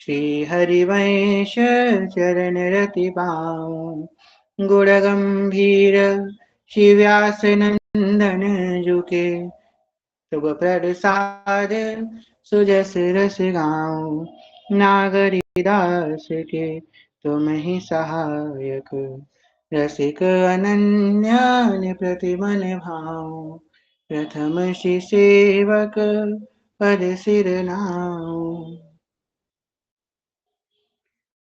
श्री हरिवंश चरण रति पाऊं। गुण गंभीर श्री व्यास नंदन जुके। शुभ प्रसाद सुजस रस गाऊं। नागरी दास के तुम ही सहायक। रसिक अनन्य प्रतिमन भाऊं। प्रथम श्री सेवक पद सिर नाऊं।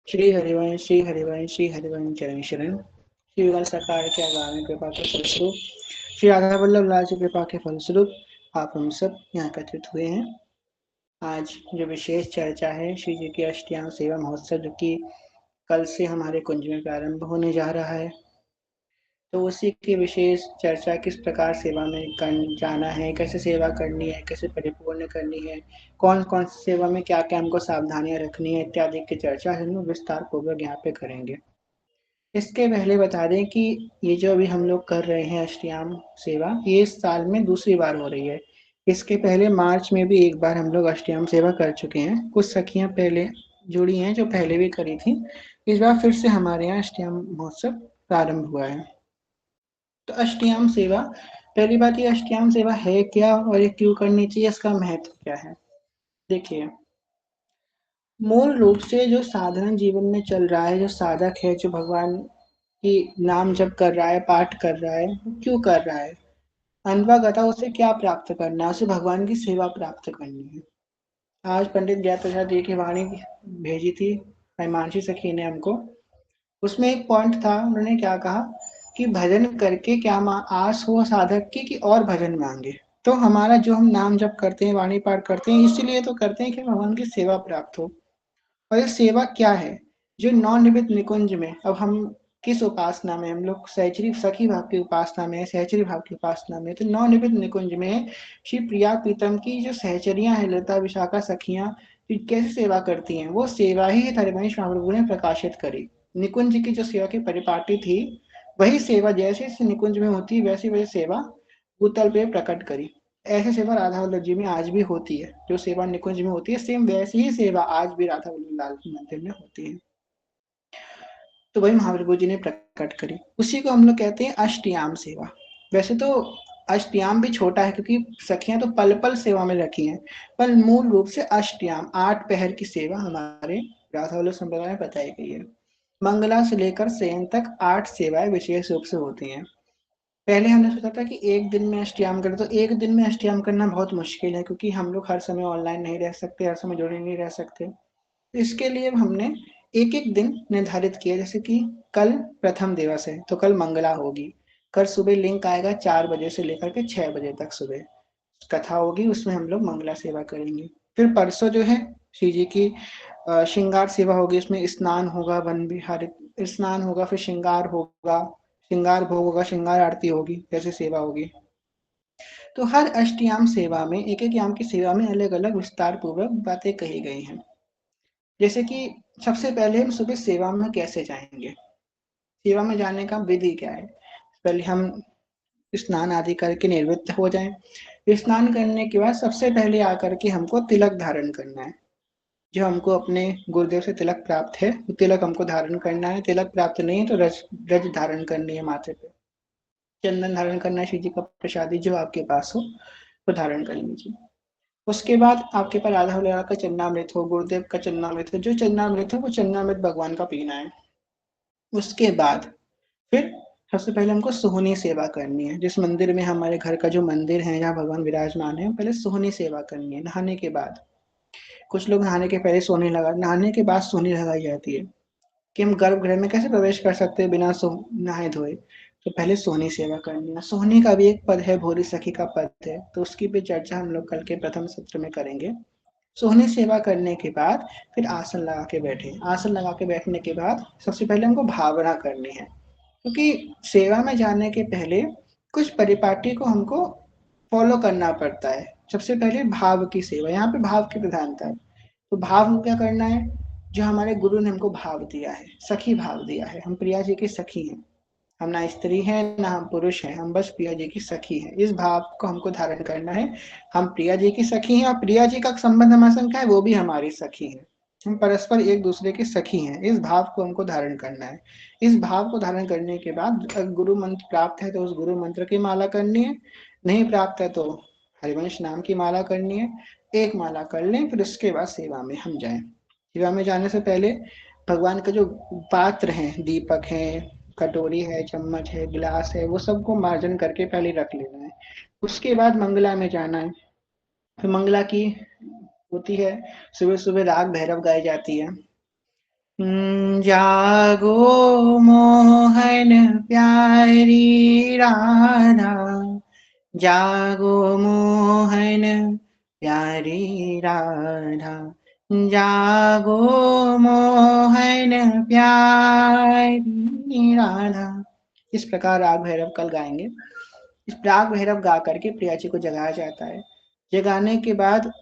श्री हरिवंश श्री हरिवंश श्री हरिवंश चरण शरण। श्री युगल सरकार के आगामी कृपा के फलस्वरूप, श्री राधा वल्लभ लाल की कृपा के फलस्वरूप आप हम सब यहाँ एकत्रित हुए हैं। आज जो विशेष चर्चा है श्री जी की अष्टयाम सेवा महोत्सव, जो कि कल से हमारे कुंज में प्रारंभ होने जा रहा है, तो उसी की विशेष चर्चा किस प्रकार सेवा में जाना है, कैसे सेवा करनी है, कैसे परिपूर्ण करनी है, कौन कौन सी सेवा में क्या क्या हमको सावधानियां रखनी है इत्यादि की चर्चा हम लोग विस्तार पूर्वक यहाँ पे करेंगे। इसके पहले बता दें कि ये जो अभी हम लोग कर रहे हैं अष्टयाम सेवा, ये इस साल में दूसरी बार हो रही है। इसके पहले मार्च में भी एक बार हम लोग अष्टयाम सेवा कर चुके हैं। कुछ सखियां पहले जुड़ी हैं जो पहले भी करी थी। इस बार फिर से हमारे यहाँ अष्टयाम महोत्सव प्रारंभ हुआ है। तो अष्टयाम सेवा, पहली बात ये अष्टयाम सेवा है क्या और ये क्यों करनी चाहिए, इसका महत्व क्या है। देखिए, मूल रूप से जो साधारण जीवन में चल रहा है, जो साधक है, जो भगवान की नाम जप कर रहा है, पाठ कर रहा है, वो क्यों कर रहा है, अनवागता उसे क्या प्राप्त करना है, उसे भगवान की सेवा प्राप्त करनी है। आज पंडित जयप्रसाद जी की वाणी भेजी थी हिमांशी सखी ने हमको। उसमें एक पॉइंट था, उन्होंने क्या कहा कि भजन करके क्या आस हो साधक की कि और भजन मांगे। तो हमारा जो हम नाम जप करते हैं, वाणी पाठ करते हैं, इसीलिए तो करते हैं कि भगवान की सेवा प्राप्त हो। और ये सेवा क्या है, जो नौनिर्मित निकुंज में, अब हम किस उपासना में, हम लोग सहचरी सखी भाव की उपासना में, सहचरी भाव की उपासना में, तो नवनिर्मित निकुंज में श्री प्रिया प्रीतम की जो सहचरियां हैं, लता विशाखा सखियां, कैसे सेवा करती हैं, वो सेवा ही हरिवंश महाप्रभु ने प्रकाशित करी। निकुंज की जो सेवा की परिपाटी थी, वही सेवा जैसे इस निकुंज में होती वैसी वही सेवा भूतल पे प्रकट करी। ऐसी सेवा राधा वल्लभ जी में आज भी होती है। जो सेवा निकुंज में होती है, सेम वैसी ही सेवा आज भी राधा वल्लभ लाल के मंदिर में होती है। तो वही महाप्रभु जी ने प्रकट करी, उसी को हम लोग कहते हैं अष्टयाम सेवा। वैसे तो अष्टयाम भी छोटा है, क्योंकि सखियां तो पल पल सेवा में रखी हैं, पर मूल रूप से अष्टयाम 8 पहर की सेवा हमारे राधा वल्लभ संप्रदाय में बताई गई है। मंगला से लेकर शयन तक 8 सेवाएं विशेष रूप से होती हैं। पहले हमने सोचा था कि एक दिन में अष्टयाम करें, तो एक दिन में अष्टयाम करना बहुत मुश्किल है, क्योंकि हम लोग हर समय ऑनलाइन नहीं रह सकते, हर समय जुड़े नहीं रह सकते। इसके लिए हमने एक एक दिन निर्धारित किया, जैसे कि कल प्रथम दिवस है तो कल मंगला होगी। कल सुबह लिंक आएगा 4 बजे से लेकर के 6 बजे तक सुबह कथा होगी, उसमें हम लोग मंगला सेवा करेंगे। फिर परसों जो है श्री जी की श्रृंगार सेवा होगी, उसमें स्नान होगा, वन विहारित स्नान होगा, फिर श्रृंगार होगा, श्रृंगार भोग होगा, श्रृंगार आरती होगी, ऐसे सेवा होगी। तो हर अष्टयाम सेवा में, एक एक याम की सेवा में अलग अलग विस्तार पूर्वक बातें कही गई हैं। जैसे कि सबसे पहले हम सुबह सेवा में कैसे जाएंगे, सेवा में जाने का विधि क्या है। पहले हम स्नान आदि करके निवृत्त हो जाएं। स्नान करने के बाद सबसे पहले आकर के हमको तिलक धारण करना है। जो हमको अपने गुरुदेव से तिलक प्राप्त है, वो तिलक हमको धारण करना है। तिलक प्राप्त नहीं है तो रज रज धारण करनी है माथे पे। चंदन धारण करना है, श्री जी का प्रसादी जो आपके पास हो वो धारण कर लीजिए। उसके बाद आपके पास राधा वल्लभ का चन्नामृत हो, गुरुदेव का चन्नामृत हो, जो चन्नामृत हो वो चन्नामृत भगवान का पीना है। उसके बाद फिर सबसे पहले हमको सोहनी सेवा करनी है। जिस मंदिर में, हमारे घर का जो मंदिर है जहाँ भगवान विराजमान है, पहले सोहनी सेवा करनी है नहाने के बाद। कुछ लोग नहाने के पहले सोहनी लगा, नहाने के बाद सोहनी लगाई जाती है। कि हम गर्भगृह में कैसे प्रवेश कर सकते हैं बिना नहाए धोए, तो पहले सोहनी सेवा करनी है। सोहनी का भी एक पद है, भोरी सखी का पद है, तो उसकी भी चर्चा हम लोग कल के प्रथम सत्र में करेंगे। सोहनी सेवा करने के बाद फिर आसन लगा के बैठे। आसन लगा के बैठने के बाद सबसे पहले हमको भावना करनी है, क्योंकि सेवा में जाने के पहले कुछ परिपाटी को हमको फॉलो करना पड़ता है। सबसे पहले भाव की सेवा, यहाँ पे भाव की प्रधानता है। तो भाव को क्या करना है, जो हमारे गुरु ने हमको भाव दिया है, सखी भाव दिया है, हम प्रिया जी की सखी हैं। हम ना स्त्री हैं ना हम पुरुष हैं, हम बस प्रिया जी की सखी हैं। इस भाव को हमको धारण करना है। हम प्रिया जी की सखी हैं और प्रिया जी का संबंध हमारे संग का है, वो भी हमारी सखी है। हम परस्पर एक दूसरे के सखी हैं, इस भाव को हमको धारण करना है। इस भाव को धारण करने के बाद गुरु मंत्र प्राप्त है तो उस गुरु मंत्र की माला करनी है, नहीं प्राप्त है तो हरिवंश नाम की माला करनी है। एक माला कर लें, फिर उसके बाद सेवा में हम जाएं। सेवा में जाने से पहले भगवान का जो पात्र है, दीपक है, कटोरी है, चम्मच है, गिलास है, वो सबको मार्जन करके पहले रख लेना है। उसके बाद मंगला में जाना है। फिर मंगला की होती है, सुबह सुबह राग भैरव गाई जाती है। जागो मोहन प्यारी राधा, जागो मोहन प्यारी राधा, जागो मोहन प्यारी राधा। इस प्रकार राग भैरव कल गाएंगे। इस राग भैरव गा करके प्रिया जी को जगाया जाता है। जगाने के बाद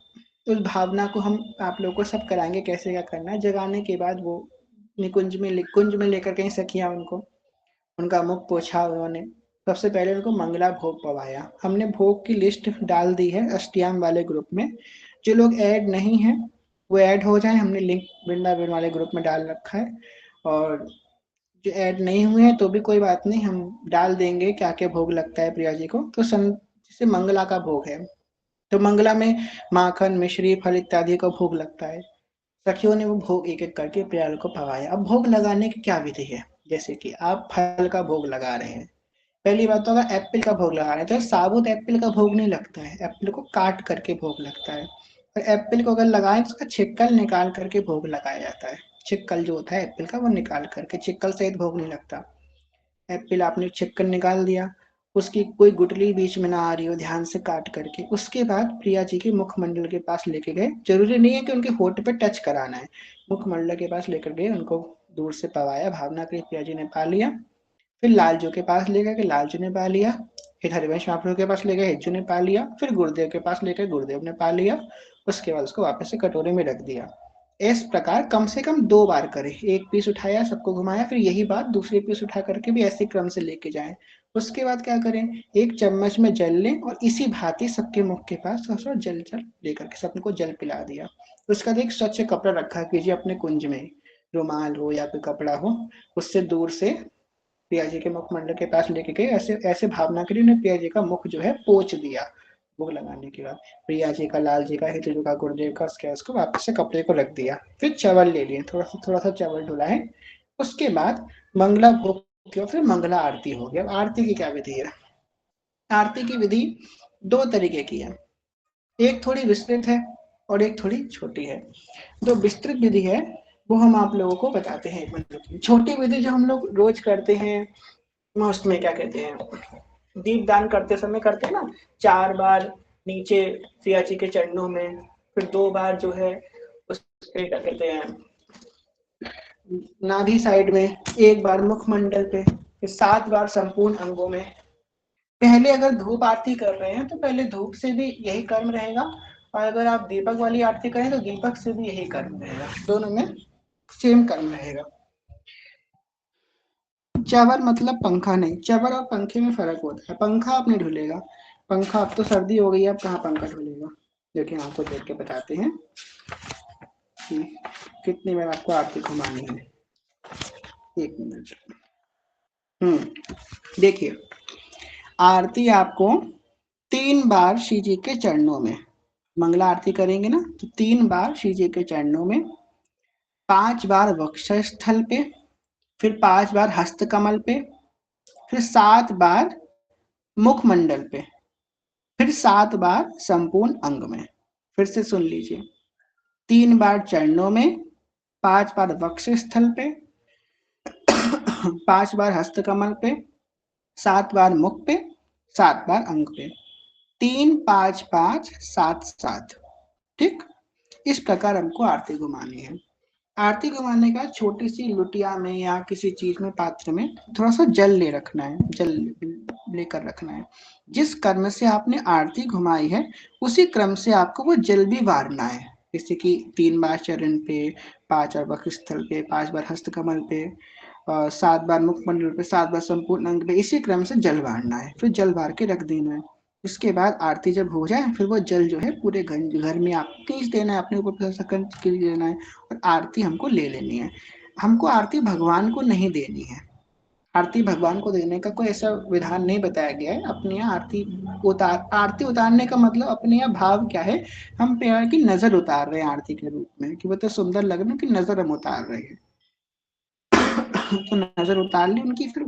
उस भावना को हम आप लोगों को सब कराएंगे कैसे क्या करना है। जगाने के बाद वो कुंज में लेकर गई सखियां उनको, उनका मुख पोछा उन्होंने। सबसे पहले उनको मंगला भोग पवाया। हमने भोग की लिस्ट डाल दी है अष्टयाम वाले ग्रुप में। जो लोग ऐड नहीं है वो ऐड हो जाए, हमने लिंक वृंदावन वाले ग्रुप में डाल रखा है। और जो ऐड नहीं हुए हैं तो भी कोई बात नहीं, हम डाल देंगे क्या क्या भोग लगता है प्रिया जी को। तो जैसे मंगला का भोग है तो मंगला में माखन, मिश्री, फल इत्यादि का भोग लगता है। सखियों ने वो भोग एक एक करके प्रियाल को पवाया। अब भोग लगाने की क्या विधि है, जैसे कि आप फल का भोग लगा रहे हैं। पहली बात तो अगर एप्पल का भोग लगा रहे हैं तो साबुत एप्पल का भोग नहीं लगता है, एप्पल को काट करके भोग लगता है। और एप्पल को अगर लगाएं तो उसका छिक्कल निकाल करके भोग लगाया जाता है। छिक्कल जो होता है एप्पल का वो निकाल करके, छिक्कल सहित भोग नहीं लगता। एप्पल आपने छिक्कल निकाल दिया, उसकी कोई गुठली बीच में ना आ रही हो, ध्यान से काट करके उसके बाद प्रिया जी के मुखमंडल के पास लेके गए। जरूरी नहीं है कि उनके होठ पे टच कराना है, मुखमंडल के पास लेकर गए, उनको दूर से पवाया, भावना के प्रिया जी ने पा लिया। फिर लालजू के पास ले गए, लालजू ने पा लिया। फिर हरिवंश महाप्रभु के पास ले गए, हिज्जू ने पा लिया। फिर गुरुदेव के पास लेकर गुरुदेव ने पा लिया। उसके बाद उसको वापस से कटोरे में रख दिया। इस प्रकार कम से कम 2 बार करें। एक पीस उठाया, सबको घुमाया, फिर यही बात दूसरे पीस उठा करके भी ऐसे क्रम से लेके जाएं। उसके बाद क्या करें, एक चम्मच में जल लें और इसी भांति सबके मुख के पास थोड़ा जल जल लेकर के सबको जल पिला दिया। उसका एक स्वच्छ कपड़ा रखा कीजिए अपने कुंज में, रुमाल हो या कोई कपड़ा हो, उससे दूर से पिया जी के मुखमंडल के पास लेके गए। ऐसे ऐसे भावना के लिए उन्हें पिया जी का मुख जो है पोंछ दिया। भोग लगाने के बाद प्रिया जी का, लाल जी का, हितू जी का, गुरुदेव का, उसको वापस से कपड़े को रख दिया। फिर चावल ले लिए, थोड़ा सा चावल डुलाए। उसके बाद मंगला भोग किया, फिर मंगला आरती हो गया। आरती की क्या विधि है, आरती की विधि 2 तरीके की है, एक थोड़ी विस्तृत है और एक थोड़ी छोटी है। जो विस्तृत विधि है वो हम आप लोगों को बताते हैं। मतलब छोटी विधि जो हम लोग रोज करते हैं, उसमें क्या कहते हैं, दीप दान करते समय करते हैं ना, 4 बार नीचे सिया जी के चरणों में, फिर 2 बार जो है उस पे क्या कहते हैं नाभि साइड में, 1 बार मुखमंडल पे, फिर 7 बार संपूर्ण अंगों में। पहले अगर धूप आरती कर रहे हैं तो पहले धूप से भी यही कर्म रहेगा, और अगर आप दीपक वाली आरती करें तो दीपक से भी यही कर्म रहेगा, दोनों में सेम कर्म रहेगा। चवर मतलब पंखा नहीं, चवर और पंखे में फर्क होता है। पंखा आप नहीं ढुलेगा, पंखा अब तो सर्दी हो गई है, अब कहाँ पंखा ढुलेगा। देखिए आपको देख के बताते हैं कि कितनी बार आपको आरती घुमानी है। 1 मिनट। देखिए आरती आपको 3 बार श्री जी के चरणों में, मंगला आरती करेंगे ना तो 3 बार श्री जी के चरणों में, 5 बार वक्षस्थल पे, फिर 5 बार हस्त कमल पे, फिर 7 बार मुखमंडल पे, फिर 7 बार संपूर्ण अंग में। फिर से सुन लीजिए, 3 बार चरणों में, 5 बार वक्षस्थल पे, 5 बार हस्त कमल पे, 7 बार मुख पे, 7 बार अंग पे, 3 5 5 7 7। ठीक, इस प्रकार हमको आरती घुमानी है। आरती घुमाने का छोटी सी लुटिया में या किसी चीज में, पात्र में थोड़ा सा जल ले रखना है, जल लेकर रखना है। जिस कर्म से आपने आरती घुमाई है उसी क्रम से आपको वो जल भी वारना है। जैसे कि 3 बार चरण पे, 5 बार वक्षस्थल पे, 5 बार हस्तकमल पे, 7 बार मुखमंडल पे, 7 बार संपूर्ण अंग पे, इसी क्रम से जल वारना है। फिर जल वार के रख देना है। उसके बाद आरती जब हो जाए फिर वो जल जो है पूरे घर में आप खींच देना है, अपने ऊपर सकंड खींच देना है और आरती हमको ले लेनी है। हमको आरती भगवान को नहीं देनी है। आरती भगवान को देने का कोई ऐसा विधान नहीं बताया गया है। अपने यहाँ आरती उतारने का मतलब अपने यहाँ भाव क्या है, हम प्यार की नजर उतार रहे हैं आरती के रूप में, कि वो तो सुंदर लग रहा है कि नजर हम उतार रहे हैं। तो नजर उतार ली उनकी, फिर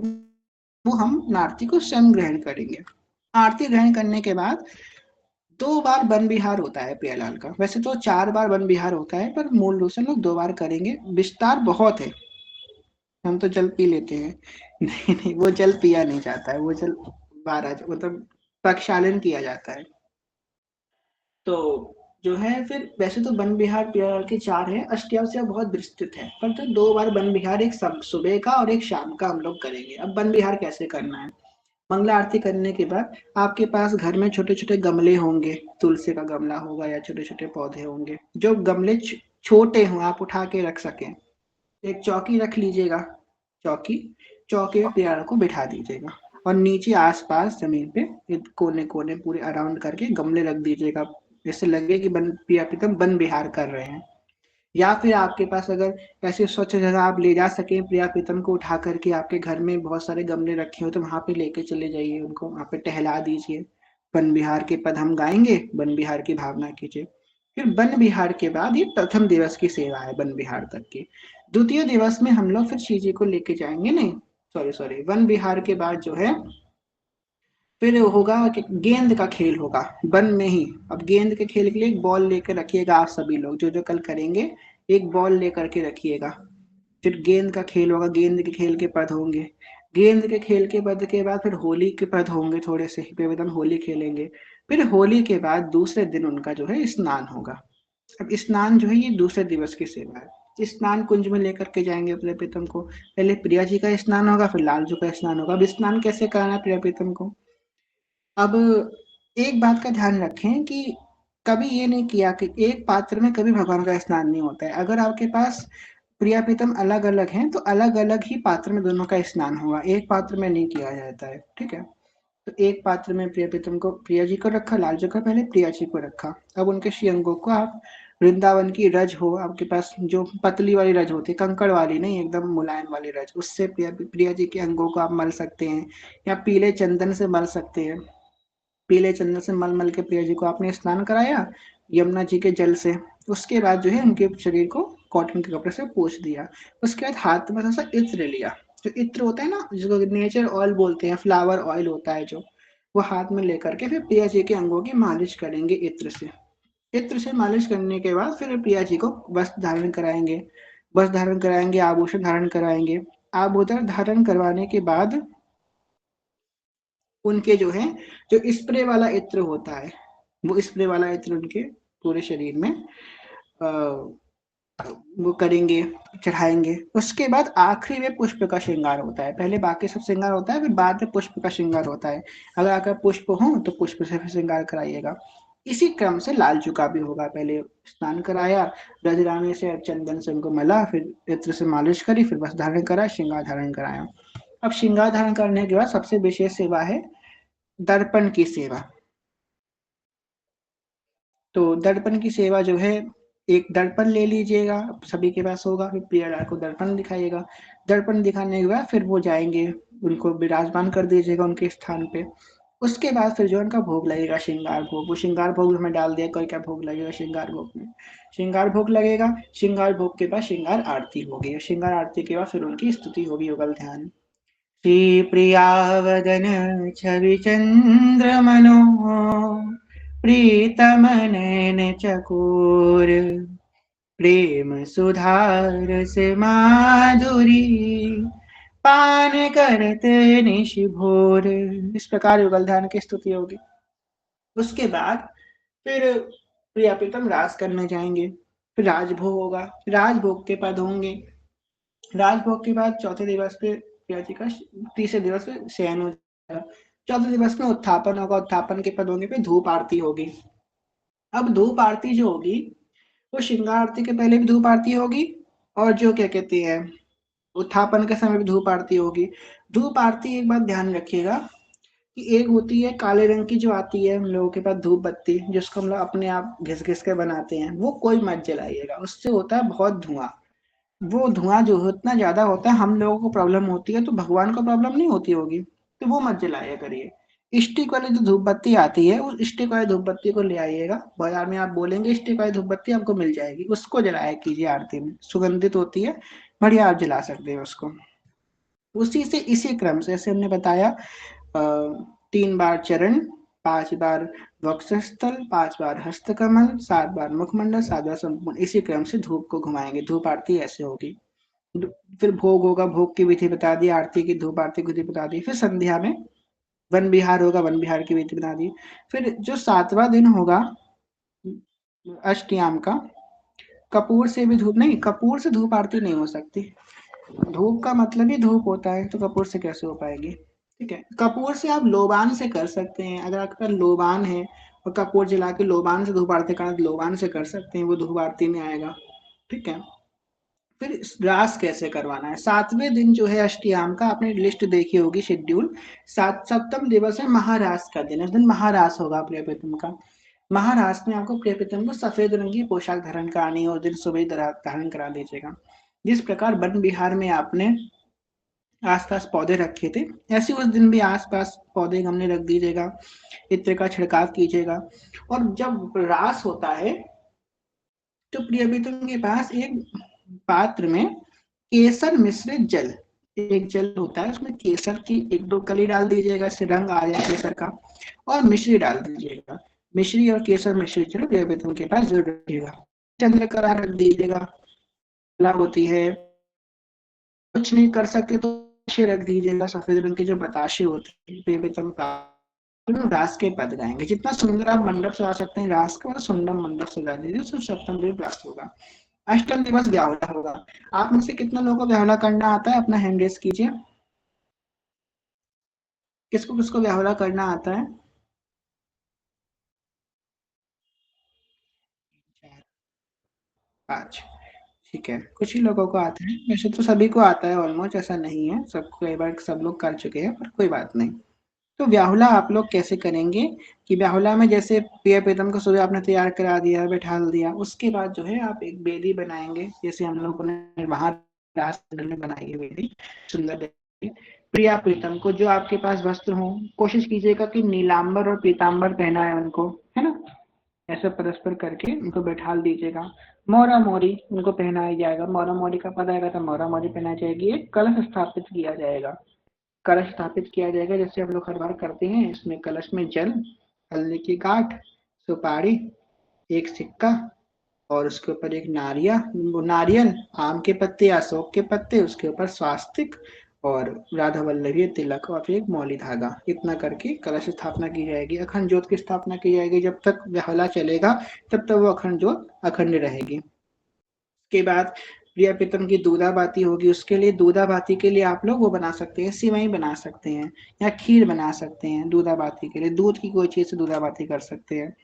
वो हम आरती को स्वयं ग्रहण करेंगे। आरती ग्रहण करने के बाद 2 बार वन विहार होता है प्रियालाल का। वैसे तो 4 बार वन विहार होता है, पर मूल रूप से लोग 2 बार करेंगे। विस्तार बहुत है, हम तो जल पी लेते हैं। नहीं नहीं, वो जल पिया नहीं जाता है, वो जल 12 मतलब प्रक्षालन किया जाता है। तो जो है फिर वैसे तो वन विहार प्रियालाल के 4 है, अष्टयावसिया बहुत विस्तृत है, पर तो 2 बार वन विहार, एक सुबह का और एक शाम का हम लोग करेंगे। अब वन विहार कैसे करना है? मंगला आरती करने के बाद आपके पास घर में छोटे छोटे गमले होंगे, तुलसी का गमला होगा या छोटे छोटे पौधे होंगे, जो गमले छोटे हों आप उठा के रख सकें। एक चौकी रख लीजिएगा, चौकी, चौकी में प्यार को बिठा दीजिएगा और नीचे आसपास जमीन पे कोने कोने पूरे अराउंड करके गमले रख दीजिएगा, जैसे लगे कि बन पिया प्रीतम वन विहार कर रहे हैं। या फिर आपके पास अगर ऐसी स्वच्छ जगह आप ले जा सके प्रिया प्रीतम को उठा करके, आपके घर में बहुत सारे गमले रखे हो तो वहां पे लेके चले जाइए, उनको वहां पे टहला दीजिए। वन विहार के पद हम गाएंगे, वन विहार की भावना कीजिए। फिर वन विहार के बाद ये प्रथम दिवस की सेवा है वन विहार तक की। द्वितीय दिवस में हम लोग फिर श्री जी को लेके जाएंगे, नहीं सॉरी सॉरी, वन विहार के बाद जो है फिर होगा कि गेंद का खेल होगा वन में ही। अब गेंद के खेल के लिए एक बॉल लेकर रखिएगा, आप सभी लोग जो जो कल करेंगे एक बॉल लेकर के रखिएगा। फिर गेंद का खेल होगा, गेंद के खेल के पद होंगे। गेंद के खेल के पद के बाद फिर होली के पद होंगे, थोड़े से बेवजन होली खेलेंगे। फिर होली के बाद दूसरे दिन उनका जो है स्नान होगा। अब स्नान जो है ये दूसरे दिवस की सेवा है। स्नान कुंज में लेकर के जाएंगे अपने प्रीतम को। पहले प्रिया जी का स्नान होगा, फिर लालजू का स्नान होगा। अब स्नान कैसे करना है प्रिया प्रीतम को? अब एक बात का ध्यान रखें कि कभी ये नहीं किया कि एक पात्र में कभी भगवान का स्नान नहीं होता है। अगर आपके पास प्रिया प्रीतम अलग अलग हैं तो अलग अलग ही पात्र में दोनों का स्नान होगा, एक पात्र में नहीं किया जाता है, ठीक है। तो एक पात्र में प्रिया प्रीतम को, प्रिया जी को रखा, लालजू का पहले प्रिया जी को रखा। अब उनके श्री अंगों को आप वृंदावन की रज हो आपके पास, जो पतली वाली रज होती है, कंकड़ वाली नहीं, एकदम मुलायम वाली रज, उससे प्रिया जी के अंगों को आप मल सकते हैं, या पीले चंदन से मल सकते हैं। पीले चंदन से मल मल के प्रिया जी को आपने स्नान कराया यमुना जी के जल से। उसके बाद जो है उनके शरीर को कॉटन के कपड़े से पोंछ दिया। उसके बाद हाथ में थोड़ा सा इत्र लिया, जो इत्र होता है ना, जिसको नेचर ऑयल बोलते हैं, फ्लावर ऑयल होता है जो, वो हाथ में लेकर के फिर प्रिया जी के अंगों की मालिश करेंगे इत्र से। इत्र से मालिश करने के बाद फिर प्रिया जी को वस्त्र धारण कराएंगे, वस्त्र धारण कराएंगे, आभूषण धारण कराएंगे। आभूषण धारण करवाने के बाद उनके जो है, जो स्प्रे वाला इत्र होता है, वो स्प्रे वाला इत्र उनके पूरे शरीर में वो करेंगे, चढ़ाएंगे। उसके बाद आखिरी में पुष्प का श्रृंगार होता है। पहले बाकी सब श्रृंगार होता है, फिर बाद में पुष्प का श्रृंगार होता है। अगर आपका पुष्प हो तो पुष्प से श्रृंगार कराइएगा। इसी क्रम से लालजू का भी होगा। पहले स्नान कराया, रजरानी से चंदन से उनको मला, फिर इत्र से मालिश करी, फिर वस्त्र धारण करा, श्रृंगार धारण कराया। अब श्रृंगार धारण करने के बाद सबसे विशेष सेवा है दर्पण की सेवा। तो दर्पण की सेवा जो है, एक दर्पण ले लीजिएगा, सभी के पास होगा, फिर प्रिया को दर्पण दिखाइएगा। दर्पण दिखाने के बाद फिर वो जाएंगे, उनको विराजमान कर दीजिएगा उनके स्थान पे। उसके बाद फिर जो उनका भोग लगेगा श्रृंगार भोग, वो श्रृंगार भोग हमें डाल दिया, कोई क्या भोग लगेगा श्रृंगार भोग में? श्रृंगार भोग लगेगा। श्रृंगार भोग के बाद श्रृंगार आरती होगी, श्रृंगार आरती के बाद फिर उनकी स्तुति होगी, युगल ध्यान। श्री प्रिया वदन छवि चंद्र मनो, प्रीतम नयन चकोर, प्रेम सुधार से माधुरी, पान करत निश भोर। इस प्रकार युगल ध्यान की स्तुति होगी। उसके बाद फिर प्रिया प्रीतम रास करने जाएंगे, फिर राजभोग होगा, राजभोग के पद होंगे। राजभोग के बाद चौथे दिवस पे प्रिया जी का, तीसरे दिवस पे शयन हो जाएगा। चौथे दिवस में उत्थापन होगा, उत्थापन के पद होंगे, फिर धूप आरती होगी। अब धूप आरती जो होगी वो श्रृंगार आरती के पहले भी धूप आरती होगी, और जो क्या कहते हैं उत्थापन के समय भी धूप आरती होगी। धूप आरती एक बात ध्यान रखिएगा कि एक होती है काले रंग की जो आती है हम लोगों के पास धूप बत्ती, जिसको हम लोग अपने आप घिस घिस के बनाते हैं, वो कोई मत जलाइएगा, उससे होता है बहुत धुआं। वो धुआं जो इतना ज्यादा होता है, हम लोगों को प्रॉब्लम होती है तो भगवान को प्रॉब्लम नहीं होती होगी, तो वो मत जलाया करिए। स्टिक वाली जो धूप बत्ती आती है, उस स्टिक वाली धूप बत्ती को ले आइएगा, बाजार में आप बोलेंगे स्टिक वाली धूप बत्ती आपको मिल जाएगी, उसको जलाया कीजिए आरती में, सुगंधित होती है, बढ़िया, आप जला सकते हैं उसको। उसी से इसी क्रम से जैसे हमने बताया, 3 बार चरण, 5 बार वक्षस्थल, 5 बार हस्तकमल, 7 बार मुखमंडल, 7 बार संपूर्ण, इसी क्रम से धूप को घुमाएंगे। धूप आरती ऐसे होगी। फिर भोग होगा, भोग की विधि बता दी, आरती की धूप आरती की विधि बता दी। फिर संध्या में वन विहार होगा, वन विहार की विधि बता दी। फिर जो 7वां दिन होगा अष्टयाम का, कपूर से भी धूप नहीं, कपूर से धूप आरती नहीं हो सकती। धूप का मतलब ही धूप होता है, तो कपूर से कैसे हो पाएगी? ठीक है, कपूर से आप लोबान से कर सकते हैं, अगर आपके पास लोबान है और कपूर जला के लोबान से धूप आरती करना, लोबान से कर सकते हैं, वो धूप आरती में आएगा। ठीक है। फिर रास कैसे करवाना है? 7वें दिन जो है अष्टयाम का, आपने लिस्ट देखी होगी, शेड्यूल। 7 सप्तम दिवस है, महारास का दिन, उस दिन महारास होगा प्रियप्रीतम का। महारास में आपको प्रियप्रीतम को सफेद रंग की पोशाक धारण करानी है, उस दिन सुबह धारण करा दीजिएगा। जिस प्रकार वन विहार में आपने आसपास पौधे रखे थे, ऐसे उस दिन भी आसपास पौधे गमले रख दीजिएगा, इत्र का छिड़काव कीजिएगा। और जब रास होता है तो प्रियव्रतम के पास एक पात्र में केसर मिश्रित जल, एक जल होता है, उसमें केसर की 1-2 कली डाल दीजिएगा, इससे रंग आ जाए केसर का, और मिश्री डाल दीजिएगा। मिश्री और केसर मिश्रित जल प्रियव्रतम के पास जरूर रखिएगा। चंद्रकला रख दीजिएगा, होती है, कुछ नहीं कर सकते तो बताशे रख दीजिएगा, सफेद रंग के जो बताशे होते हैं प्रियव्रतम का। रास के पद गाएंगे, जितना सुंदर आप मंडप सजा सकते हैं रास का, सुंदर मंडप सजा दीजिए, तो सप्तम दिन प्राप्त होगा। अष्टम दिवस व्याहुला होगा। आप में से कितना लोगों को व्याहुला करना आता है? अपना हैंड रेस कीजिए। किसको किसको व्याहुला करना आता है? 5। ठीक है, कुछ ही लोगों को आता है, वैसे तो सभी को आता है ऑलमोस्ट, ऐसा नहीं है, सबको कई बार सब लोग कर चुके हैं, पर कोई बात नहीं। तो व्याहुला आप लोग कैसे करेंगे कि व्याहुला में जैसे प्रिय प्रीतम को सुबह आपने तैयार करा दिया, बैठा दिया, उसके बाद जो है आप एक बेदी बनाएंगे, जैसे हम लोगों ने वहां राष्ट्र में बनाई है बेदी, सुंदर बेदी। प्रिया प्रीतम को जो आपके पास वस्त्र हो, कोशिश कीजिएगा कि नीलांबर और पीतांबर पहना है उनको, है ना, ऐसे परस्पर करके उनको बैठा दीजिएगा। मोरा मोरी उनको पहनाया जाएगा, मोरा मोरी का पता आएगा तो मोरा मोरी पहनाई जाएगी। एक कलश स्थापित किया जाएगा, कलश स्थापित किया जाएगा, जैसे हम लोग हर बार करते हैं। इसमें कलश में जल, हल्दी की गांठ, सुपारी, एक सिक्का, और उसके ऊपर एक नारियल, आम के पत्ते, अशोक के पत्ते, उसके ऊपर स्वास्तिक और राधा वल्लभी तिलक, और फिर एक मौली धागा, इतना करके कलश स्थापना की जाएगी। अखंड ज्योत की स्थापना की जाएगी, जब तक व्याहुला चलेगा तब तक वो अखंड ज्योत अखंड रहेगी। के बाद प्रिया प्रीतम की दूधा बाती होगी, उसके लिए दूधा बाती के लिए आप लोग वो बना सकते हैं, सिवई बना सकते हैं या खीर बना सकते हैं। दूधा बाती के लिए दूध की कोई चीज से दूधा बाती कर सकते हैं।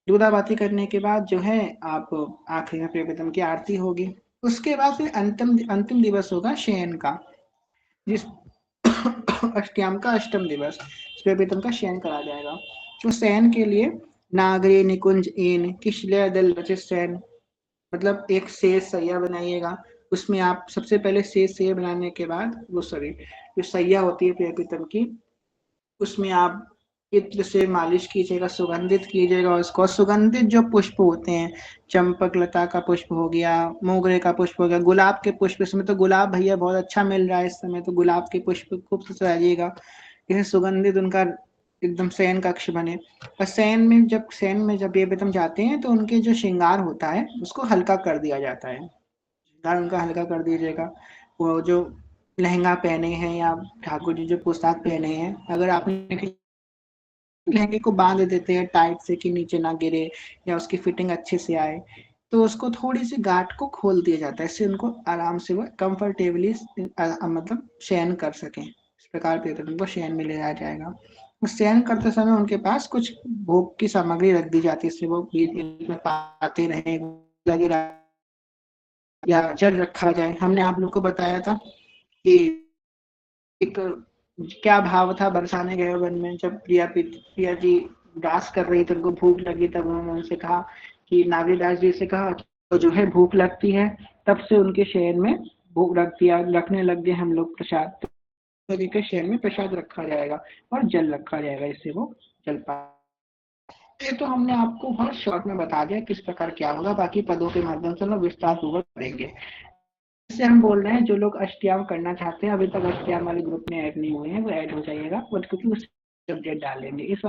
दूधा बाती करने के बाद जो है आप आखिरी में प्रिया प्रीतम की आरती होगी। उसके बाद फिर अंतिम अंतिम दिवस होगा शयन का, जिस अष्टयाम का अष्टम दिवस प्रिया प्रीतम का शयन करा जाएगा। तो शयन के लिए नागरी निकुंज एन किशलय दल रचित शयन, मतलब एक शेष सैया बनाइएगा। उसमें आप सबसे पहले शेष सैया बनाने के बाद, वो सॉरी, जो सैया होती है प्रियप्रीतम की, उसमें आप इत्र से मालिश कीजिएगा, सुगंधित कीजिएगा उसको। सुगंधित जो पुष्प होते हैं, चंपक लता का पुष्प हो गया, मोगरे का पुष्प हो गया, गुलाब के पुष्प, इसमें तो गुलाब भैया बहुत अच्छा मिल रहा है इस समय, तो गुलाब के पुष्प खूब सजाइएगा, जैसे सुगंधित उनका एकदम शयन कक्ष बने। और शयन में जब ये बेदम जाते हैं तो उनके जो श्रृंगार होता है उसको हल्का कर दिया जाता है, श्रृंगार उनका हल्का कर दीजिएगा। वो जो लहंगा पहने हैं या ठाकुर जी जो पोशाक पहने हैं, अगर आपने लहंगे को बांध देते हैं टाइट से कि नीचे ना गिरे या उसकी फिटिंग अच्छे से आए, तो उसको थोड़ी सी गांठ को खोल दिया जाता है, इससे उनको आराम से वो कंफर्टेबली मतलब शयन कर सकें। इस प्रकार पे उनको शयन में ले जाया जाएगा। उस शयन करते समय उनके पास कुछ भोग की सामग्री रख दी जाती है, इससे वो बीच बीच में पाते रहे, लगे रहे, या जल रखा जाए। हमने आप लोग को बताया था कि एक क्या भाव था बरसाने गए वन में, जब प्रिया जी दास कर रही थी, उनको भूख लगी, तब उन्होंने उनसे कहा कि नागरीदास जी से कहा तो जो है भूख लगती है, तब से उनके शहर में भूख लगती है, रखने लग गए हम लोग प्रसाद, तो के शहर में प्रसाद रखा जाएगा और जल रखा जाएगा, इससे वो जल पा। ये तो हमने आपको बहुत शॉर्ट में बता दिया किस प्रकार क्या होगा, बाकी पदों के माध्यम से लोग विस्तार पूर्वक करेंगे। इससे हम बोल रहे हैं जो लोग अष्टयाम करना चाहते हैं, अभी तक अष्टयाम वाले ग्रुप में ऐड नहीं हुए हैं, वो ऐड हो जाइएगा, और क्योंकि उस अपडेट डालेंगे इस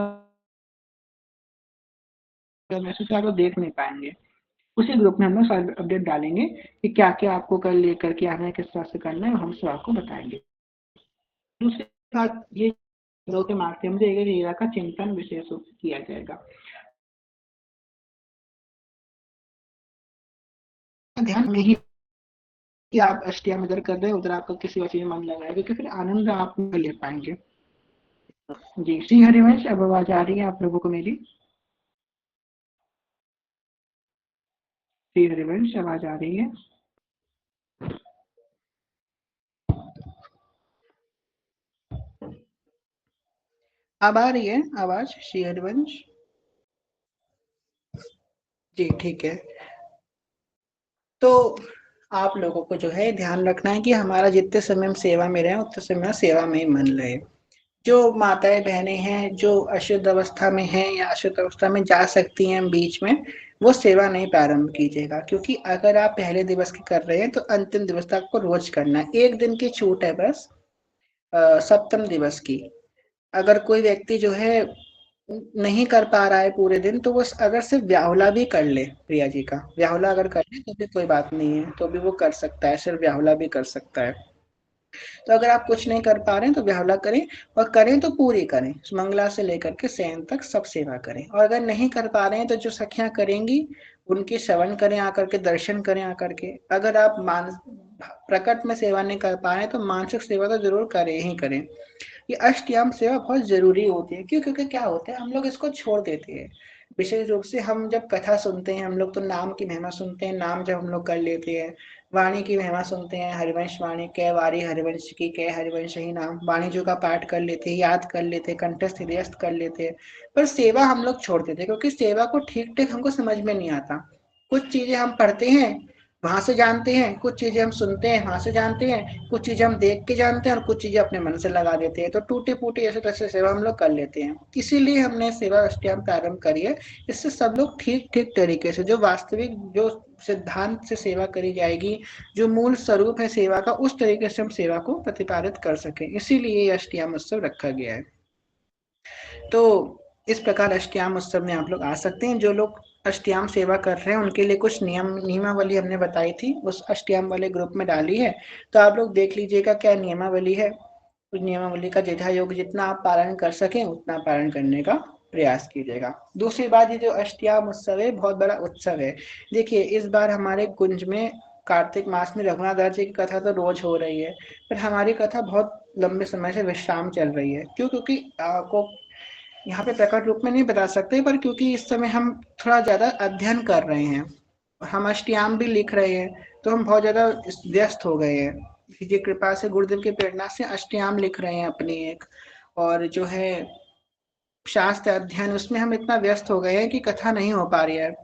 मैसेज आप देख नहीं पाएंगे, उसी ग्रुप में हम लोग सारे अपडेट डालेंगे कि क्या क्या आपको कल लेकर के आना है, किस तरह से करना है, हम सब आपको बताएंगे। दूसरी बात ये पदों के माध्यम से क्रिया का चिंतन विशेष रूप से किया जाएगा। ध्यान नहीं कि आप अष्टयाम इधर कर रहे हैं, उधर आपका किसी और चीज में मन लग रहा है, क्योंकि फिर आनंद आप नहीं ले पाएंगे। जी श्री हरिवंश, अब आवाज आ रही है आप लोगों को मेरी? श्री हरिवंश, आवाज आ रही है? अब आ रही है आवाज श्री हरिवंश? जी ठीक है। तो आप लोगों को जो है ध्यान रखना है कि हमारा जितने समय हम सेवा में रहे उतने समय सेवा में ही मन रहे। जो माताएं बहनें हैं जो अशुद्ध अवस्था में हैं या अशुद्ध अवस्था में जा सकती हैं बीच में, वो सेवा नहीं प्रारंभ कीजिएगा, क्योंकि अगर आप पहले दिवस की कर रहे हैं तो अंतिम दिवस तक आपको रोज करना है, एक दिन की छूट है बस, सप्तम दिवस की। अगर कोई व्यक्ति जो है नहीं कर पा रहा है पूरे दिन, तो वो अगर सिर्फ व्याहुला भी कर ले, प्रिया जी का व्याहुला अगर कर ले तो भी कोई बात नहीं है, तो भी वो कर सकता है, सिर्फ व्याहुला भी कर सकता है। तो अगर आप कुछ नहीं कर पा रहे हैं तो व्याहुला करें, और करें तो पूरी करें, मंगला से लेकर के शयन तक सब सेवा करें। और अगर नहीं कर पा रहे हैं तो जो सखियां करेंगी उनके श्रवण करें आकर के, दर्शन करें आकर के। अगर आप मान प्रकट में सेवा नहीं कर पा रहे हैं तो मानसिक सेवा तो जरूर करें ही करें। ये अष्टयाम सेवा बहुत जरूरी होती है, क्यों? क्योंकि क्या होता है हम लोग इसको छोड़ देते हैं। विशेष रूप से हम जब कथा सुनते हैं हम लोग तो नाम की महिमा सुनते हैं, नाम जब हम लोग कर लेते हैं, वाणी की महिमा सुनते हैं, हरिवंश वाणी कै वारी हरिवंश की कै हरिवंश ही नाम, वाणी जो का पाठ कर लेते हैं, याद कर लेते हैं, कंठस्थ हृदयस्थ कर लेते हैं, पर सेवा हम लोग छोड़ देते हैं, क्योंकि सेवा को ठीक ठीक हमको समझ में नहीं आता। कुछ चीजें हम पढ़ते हैं वहां से जानते हैं, कुछ चीजें हम सुनते हैं वहां से जानते हैं, कुछ चीजें हम देख के जानते हैं, और कुछ चीजें अपने मन से लगा देते हैं, तो टूटे फूटे ऐसे तैसे सेवा हम लोग कर लेते हैं। इसीलिए हमने सेवा अष्टयाम प्रारंभ करी है। इससे सब लोग ठीक ठीक तरीके से जो वास्तविक जो सिद्धांत से सेवा करी जाएगी, जो मूल स्वरूप है सेवा का, उस तरीके से हम सेवा को प्रतिपादित कर सकें, इसीलिए ये अष्टयाम उत्सव रखा गया है। तो इस प्रकार अष्टयाम उत्सव में आप लोग आ सकते हैं। जो लोग अष्टयाम सेवा कर रहे हैं उनके लिए कुछ नियमावली हमने बताई थी, उस अष्टयाम वाले ग्रुप में डाली है, तो आप लोग देख लीजिएगा क्या नियमावली है। उस नियमावली का यथा योग जितना आप पालन कर सकें उतना पालन करने का प्रयास कीजिएगा। दूसरी बात, ये जो अष्टयाम उत्सव है बहुत बड़ा उत्सव है। देखिए इस बार हमारे कुंज में कार्तिक मास में रघुनाथ जी की कथा तो रोज हो रही है, पर हमारी कथा बहुत लंबे समय से विश्राम चल रही है। क्यों? क्योंकि आपको यहाँ पे प्रकट रूप में नहीं बता सकते, पर क्योंकि इस समय हम थोड़ा ज्यादा अध्ययन कर रहे हैं, हम अष्टयाम भी लिख रहे हैं, तो हम बहुत ज्यादा व्यस्त हो गए हैं। जी कृपा से, गुरुदेव की प्रेरणा से अष्टयाम लिख रहे हैं अपनी एक, और जो है शास्त्र अध्ययन उसमें हम इतना व्यस्त हो गए हैं कि कथा नहीं हो पा रही है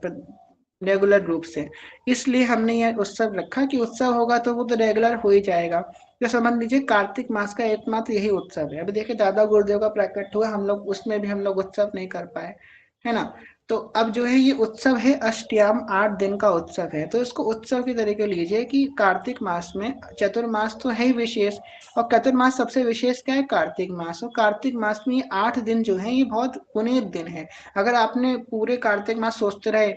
रेगुलर रूप से। इसलिए हमने यह उत्सव रखा कि उत्सव होगा तो वो तो रेगुलर हो ही जाएगा। तो समझ लीजिए कार्तिक मास का एकमात्र यही उत्सव है। अभी देखिए दादा गुरुदेव का प्रकट हुआ, हम लोग उसमें भी हम लोग उत्सव नहीं कर पाए, है ना? तो अब जो है ये उत्सव है अष्टयाम, 8 दिन का उत्सव है, तो इसको उत्सव की तरीके लीजिए कि कार्तिक मास में चतुर्मास तो है ही विशेष, और चतुर्मास सबसे विशेष क्या है? कार्तिक मास। और कार्तिक मास में ये 8 दिन जो है ये बहुत पुनीत दिन है। अगर आपने पूरे कार्तिक मास सोचते रहे,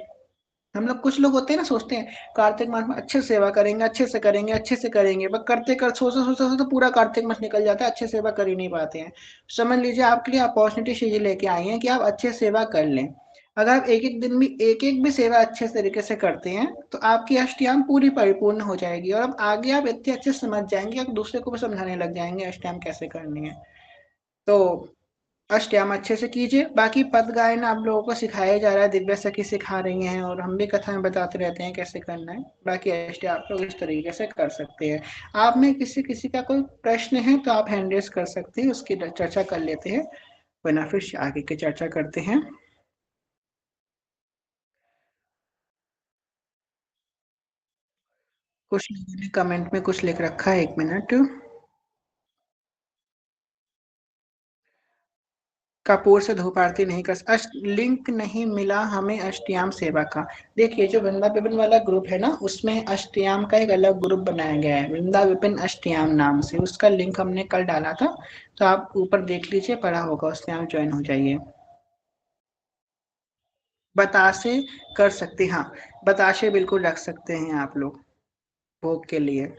हम लोग कुछ लोग होते हैं ना सोचते हैं कार्तिक मास में अच्छे सेवा करेंगे, अच्छे से करेंगे, अच्छे से करेंगे, बस करते कर सोचो सोचो सोचो पूरा कार्तिक मास निकल जाता है, अच्छे सेवा कर ही नहीं पाते हैं। समझ लीजिए आपके लिए अपॉर्चुनिटी चीजें लेके आई हैं कि आप अच्छे सेवा कर लें। अगर आप एक एक दिन में एक एक भी सेवा अच्छे तरीके से करते हैं तो आपकी अष्टयाम पूरी परिपूर्ण हो जाएगी, और अब आगे आप इतने अच्छे से समझ जाएंगे, आप दूसरे को भी समझाने लग जाएंगे अष्टयाम कैसे करनी है। तो अष्टयाम अच्छे से कीजिए। बाकी पद गायन आप लोगों को सिखाया जा रहा है, दिव्या सखी सिखा रही हैं और हम भी कथा में बताते रहते हैं कैसे करना है। बाकी अष्टयाम आप लोग इस तरीके से कर सकते हैं। आप में किसी किसी का कोई प्रश्न है तो आप हैंड रेस कर सकते हैं, उसकी चर्चा कर लेते हैं, वरना फिर आगे की चर्चा करते हैं। कुछ लोगों ने कमेंट में कुछ लिख रखा है, 1 मिनट। कपूर से धूप आरती नहीं कर, लिंक नहीं मिला हमें अष्टयाम सेवा का। देखिए जो वृंदा विपिन वाला ग्रुप है ना, उसमें अष्टयाम का एक अलग ग्रुप बनाया गया है, वृंदा विपिन अष्टयाम नाम से। उसका लिंक हमने कल डाला था, तो आप ऊपर देख लीजिए, पढ़ा होगा, उसमें आप ज्वाइन हो जाइए। बतासे कर सकते, हाँ, बताशे बिल्कुल रख सकते हैं आप लोग भोग के लिए।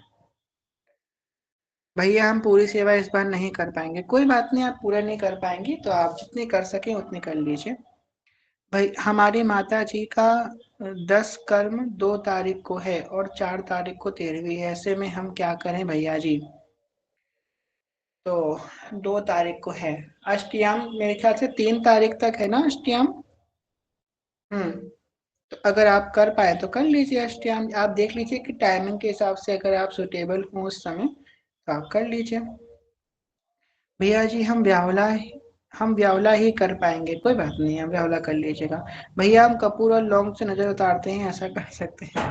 भैया हम पूरी सेवा इस बार नहीं कर पाएंगे, कोई बात नहीं, आप पूरा नहीं कर पाएंगी तो आप जितनी कर सकें उतनी कर लीजिए। भाई हमारी माता जी का 10 कर्म 2 तारीख को है और 4 तारीख को 13वीं है, ऐसे में हम क्या करें भैया जी। तो 2 तारीख को है अष्टयाम, मेरे ख्याल से 3 तारीख तक है ना अष्टयाम। हम्म। तो अगर आप कर पाए तो कर लीजिए अष्टयाम, आप देख लीजिए कि टाइमिंग के हिसाब से अगर आप सुटेबल हो उस समय तो आप कर लीजिए। भैया जी हम ब्यावला ही कर पाएंगे, कोई बात नहीं, हम ब्यावला कर लीजिएगा। भैया हम कपूर और लौंग से नजर उतारते हैं, ऐसा कर सकते हैं।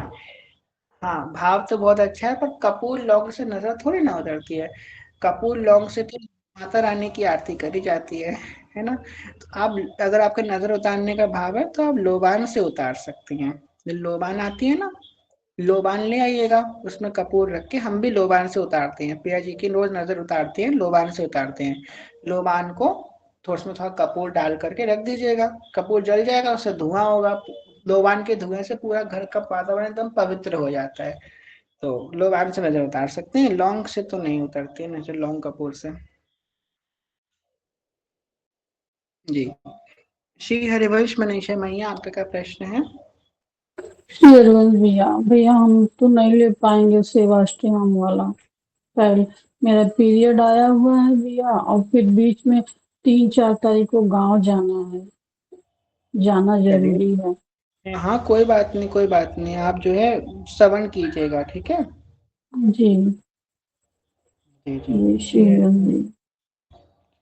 हाँ भाव तो बहुत अच्छा है, पर कपूर लौंग से नजर थोड़ी ना उतरती है। कपूर लौंग से तो माता रानी की आरती करी जाती है ना। तो आप, अगर आपका नजर उतारने का भाव है तो आप लोबान से उतार सकती हैं। जो लोबान आती है ना, लोबान ले आइएगा, उसमें कपूर रख के, हम भी लोबान से उतारते हैं, प्रिया जी की रोज नजर उतारते हैं, लोबान से उतारते हैं। लोबान को थोड़ा उसमें थोड़ा कपूर डाल करके रख दीजिएगा, कपूर जल जाएगा, उससे धुआं होगा, लोबान के धुएं से पूरा घर का वातावरण एकदम पवित्र हो जाता है। तो लोबान से नजर उतार सकते हैं, लौंग से तो नहीं उतरती नजर, लौंग कपूर से। जी। श्री हरिवंश मनीषा मैया, आपका क्या प्रश्न है? जरूर भैया, भैया हम तो नहीं ले पाएंगे सेबास्टियन वाला। पहले मेरा पीरियड आया हुआ है भैया, और फिर बीच में 3-4 तारीख को गांव जाना है, जाना चलिए, जरूरी है। हाँ कोई बात नहीं, कोई बात नहीं, आप जो है श्रवण कीजिएगा, ठीक है। जी जी जी। जी श्री श्री जी।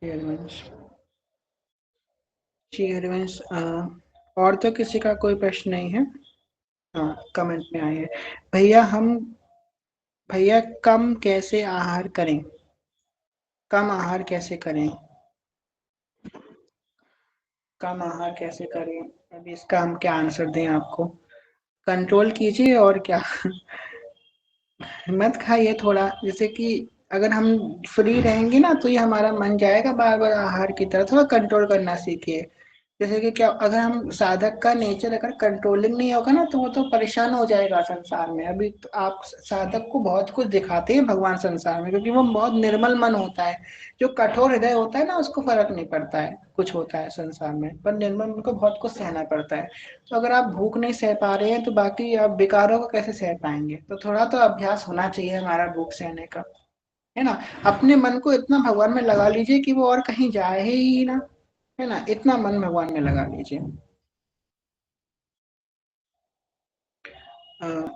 हरिवंश, श्री हरिवंश, और तो किसी का कोई प्रश्न नहीं है? हाँ कमेंट में आए हैं। भैया हम, भैया कम कैसे आहार करें, कम आहार कैसे करें, कम आहार कैसे करें? अभी इसका हम क्या आंसर दें आपको? कंट्रोल कीजिए और क्या। मत खाइए थोड़ा, जैसे कि अगर हम फ्री रहेंगे ना तो ये हमारा मन जाएगा बार बार आहार की तरफ, थोड़ा कंट्रोल करना सीखिए। जैसे कि क्या, अगर हम साधक का नेचर अगर कंट्रोलिंग नहीं होगा ना तो वो तो परेशान हो जाएगा संसार में। अभी तो आप साधक को बहुत कुछ दिखाते हैं भगवान संसार में, क्योंकि वो बहुत निर्मल मन होता है। जो कठोर हृदय होता है ना उसको फर्क नहीं पड़ता है कुछ होता है संसार में, पर निर्मल मन को बहुत कुछ सहना पड़ता है। तो अगर आप भूख नहीं सह पा रहे हैं तो बाकी आप विकारों को कैसे सह पाएंगे? तो थोड़ा तो अभ्यास होना चाहिए हमारा भूख सहने का, है ना। अपने मन को इतना भगवान में लगा लीजिए कि वो और कहीं जाए ही ना, है ना, इतना मन भगवान में लगा लीजिए।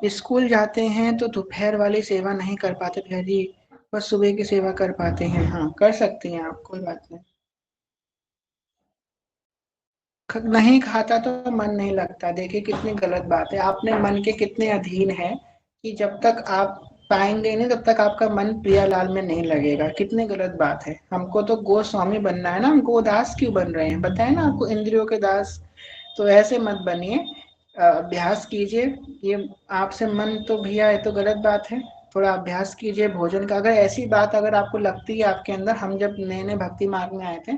स्कूल जाते हैं तो दोपहर वाली सेवा नहीं कर पाते भैया जी, बस सुबह की सेवा कर पाते हैं। हाँ कर सकती हैं आप, कोई बात नहीं। नहीं खाता तो मन नहीं लगता, देखिए कितनी गलत बात है, आपने मन के कितने अधीन है कि जब तक आप पाएंगे नहीं तब तक आपका मन प्रियालाल में नहीं लगेगा, कितनी गलत बात है। हमको तो गोस्वामी बनना है ना, हम गोदास क्यों बन रहे हैं, बताए ना आपको, इंद्रियों के दास। तो ऐसे मत बनिए, अभ्यास कीजिए। ये आपसे मन तो भैया, ये तो गलत बात है। थोड़ा अभ्यास कीजिए भोजन का, अगर ऐसी बात अगर आपको लगती है आपके अंदर, हम जब नए नए भक्ति मार्ग में आए थे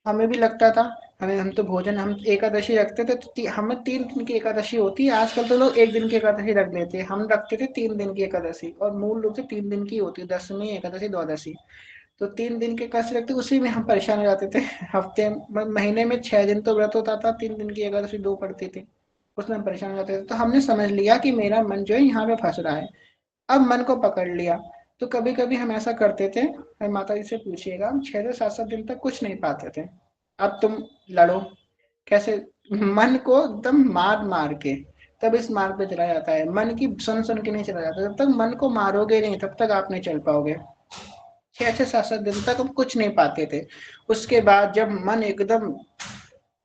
हमें भी लगता था, हम तो भोजन, हम एकादशी रखते थे तो हमें 3 दिन की एकादशी होती है, आजकल तो लोग 1 दिन की एकादशी रख लेते हैं, हम रखते थे 3 दिन की एकादशी, और मूल रूप से 3 दिन की होती है, दशमी एकादशी द्वादशी। तो 3 दिन के एकादशी रखते, उसी में हम परेशान हो जाते थे। हफ्ते महीने में 6 दिन तो व्रत होता था, 3 दिन की एकादशी 2 पड़ती थी, उसमें हम परेशान हो जाते थे। तो हमने समझ लिया कि मेरा मन जो है यहाँ पे फंस रहा है, अब मन को पकड़ लिया। तो कभी कभी हम ऐसा करते थे, माता जी से पूछिएगा, हम 6 से 7 दिन तक कुछ नहीं पाते थे। अब तुम लड़ो कैसे, मन को एकदम मार मार के तब इस मार्ग पे चला जाता है। मन की सुन सुन के नहीं चला जाता, जब तक मन को मारोगे नहीं तब तक आप नहीं चल पाओगे। 6 से 7 दिन तक हम कुछ नहीं पाते थे। उसके बाद जब मन एकदम,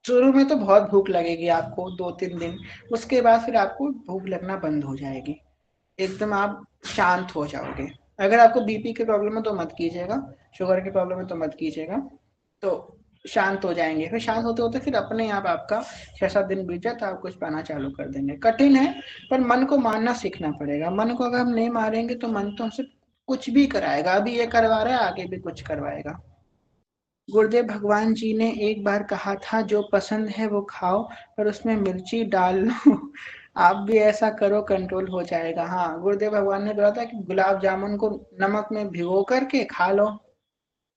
शुरू में तो बहुत भूख लगेगी आपको 2-3 दिन, उसके बाद फिर आपको भूख लगना बंद हो जाएगी, एकदम आप शांत हो जाओगे। अगर आपको बीपी की प्रॉब्लम है तो मत कीजिएगा, शुगर की प्रॉब्लम है तो मत कीजिएगा, तो शांत हो जाएंगे। फिर शांत होते होते फिर अपने आप आपका 6-7 दिन बीत जाए तो आप कुछ पाना चालू कर देंगे। कठिन है, पर मन को मारना सीखना पड़ेगा। मन को अगर हम नहीं मारेंगे तो मन तो हमसे कुछ भी कराएगा, अभी ये करवा रहा है आगे भी कुछ करवाएगा। गुरुदेव भगवान जी ने एक बार कहा था, जो पसंद है वो खाओ पर उसमें मिर्ची डाल लो। आप भी ऐसा करो, कंट्रोल हो जाएगा। हाँ, गुरुदेव भगवान ने बोला था कि गुलाब जामुन को नमक में भिगो करके खा लो,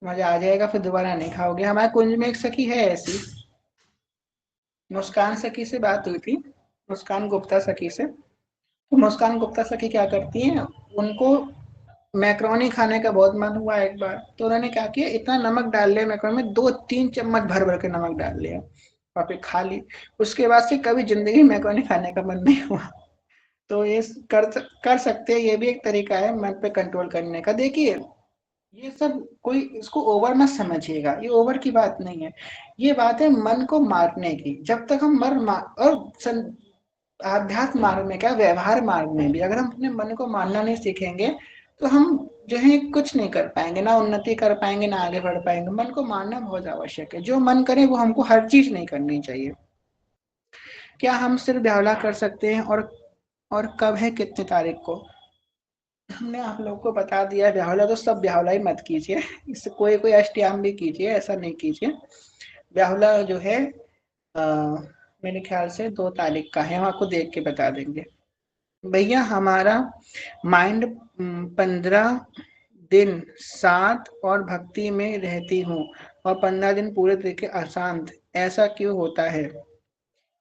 मजा आ जाएगा, फिर दोबारा नहीं खाओगे। हमारे कुंज में एक सखी है ऐसी, मुस्कान सखी से बात हुई थी, मुस्कान गुप्ता सखी से। तो मुस्कान गुप्ता सखी क्या करती हैं, उनको मैक्रोनी खाने का बहुत मन हुआ एक बार, तो उन्होंने क्या किया, इतना नमक डाल लिया मैक्रोनी में, 2-3 चम्मच भर भर के नमक डाल लिया और फिर खा ली। उसके बाद से कभी जिंदगी मैक्रोनी खाने का मन नहीं हुआ। तो ये कर सकते हैं, ये भी एक तरीका है मन पे कंट्रोल करने का। देखिए, ये सब कोई इसको ओवर मत समझिएगा, ये ओवर की बात नहीं है, ये बात है मन को मारने की। जब तक हम और आध्यात्म मार्ग में क्या, व्यवहार मार्ग में भी अगर हम अपने मन को मानना नहीं सीखेंगे तो हम जो है कुछ नहीं कर पाएंगे, ना उन्नति कर पाएंगे, ना आगे बढ़ पाएंगे। मन को मानना बहुत आवश्यक है, जो मन करे वो हमको हर चीज नहीं करनी चाहिए। क्या हम सिर्फ ब्यावला कर सकते हैं, और कब है, कितनी तारीख को? हमने आप लोग को बता दिया, ब्यावला तो सब ब्यावला ही मत कीजिए, इससे कोई कोई अष्टयाम भी कीजिए, ऐसा नहीं कीजिए। ब्यावला जो है आ, मेरे ख्याल से 2 तारीख का है, हम आपको देख के बता देंगे। भैया हमारा माइंड 15 दिन साथ और भक्ति में रहती हूँ, और 15 दिन पूरे तरीके अशांत, ऐसा क्यों होता है?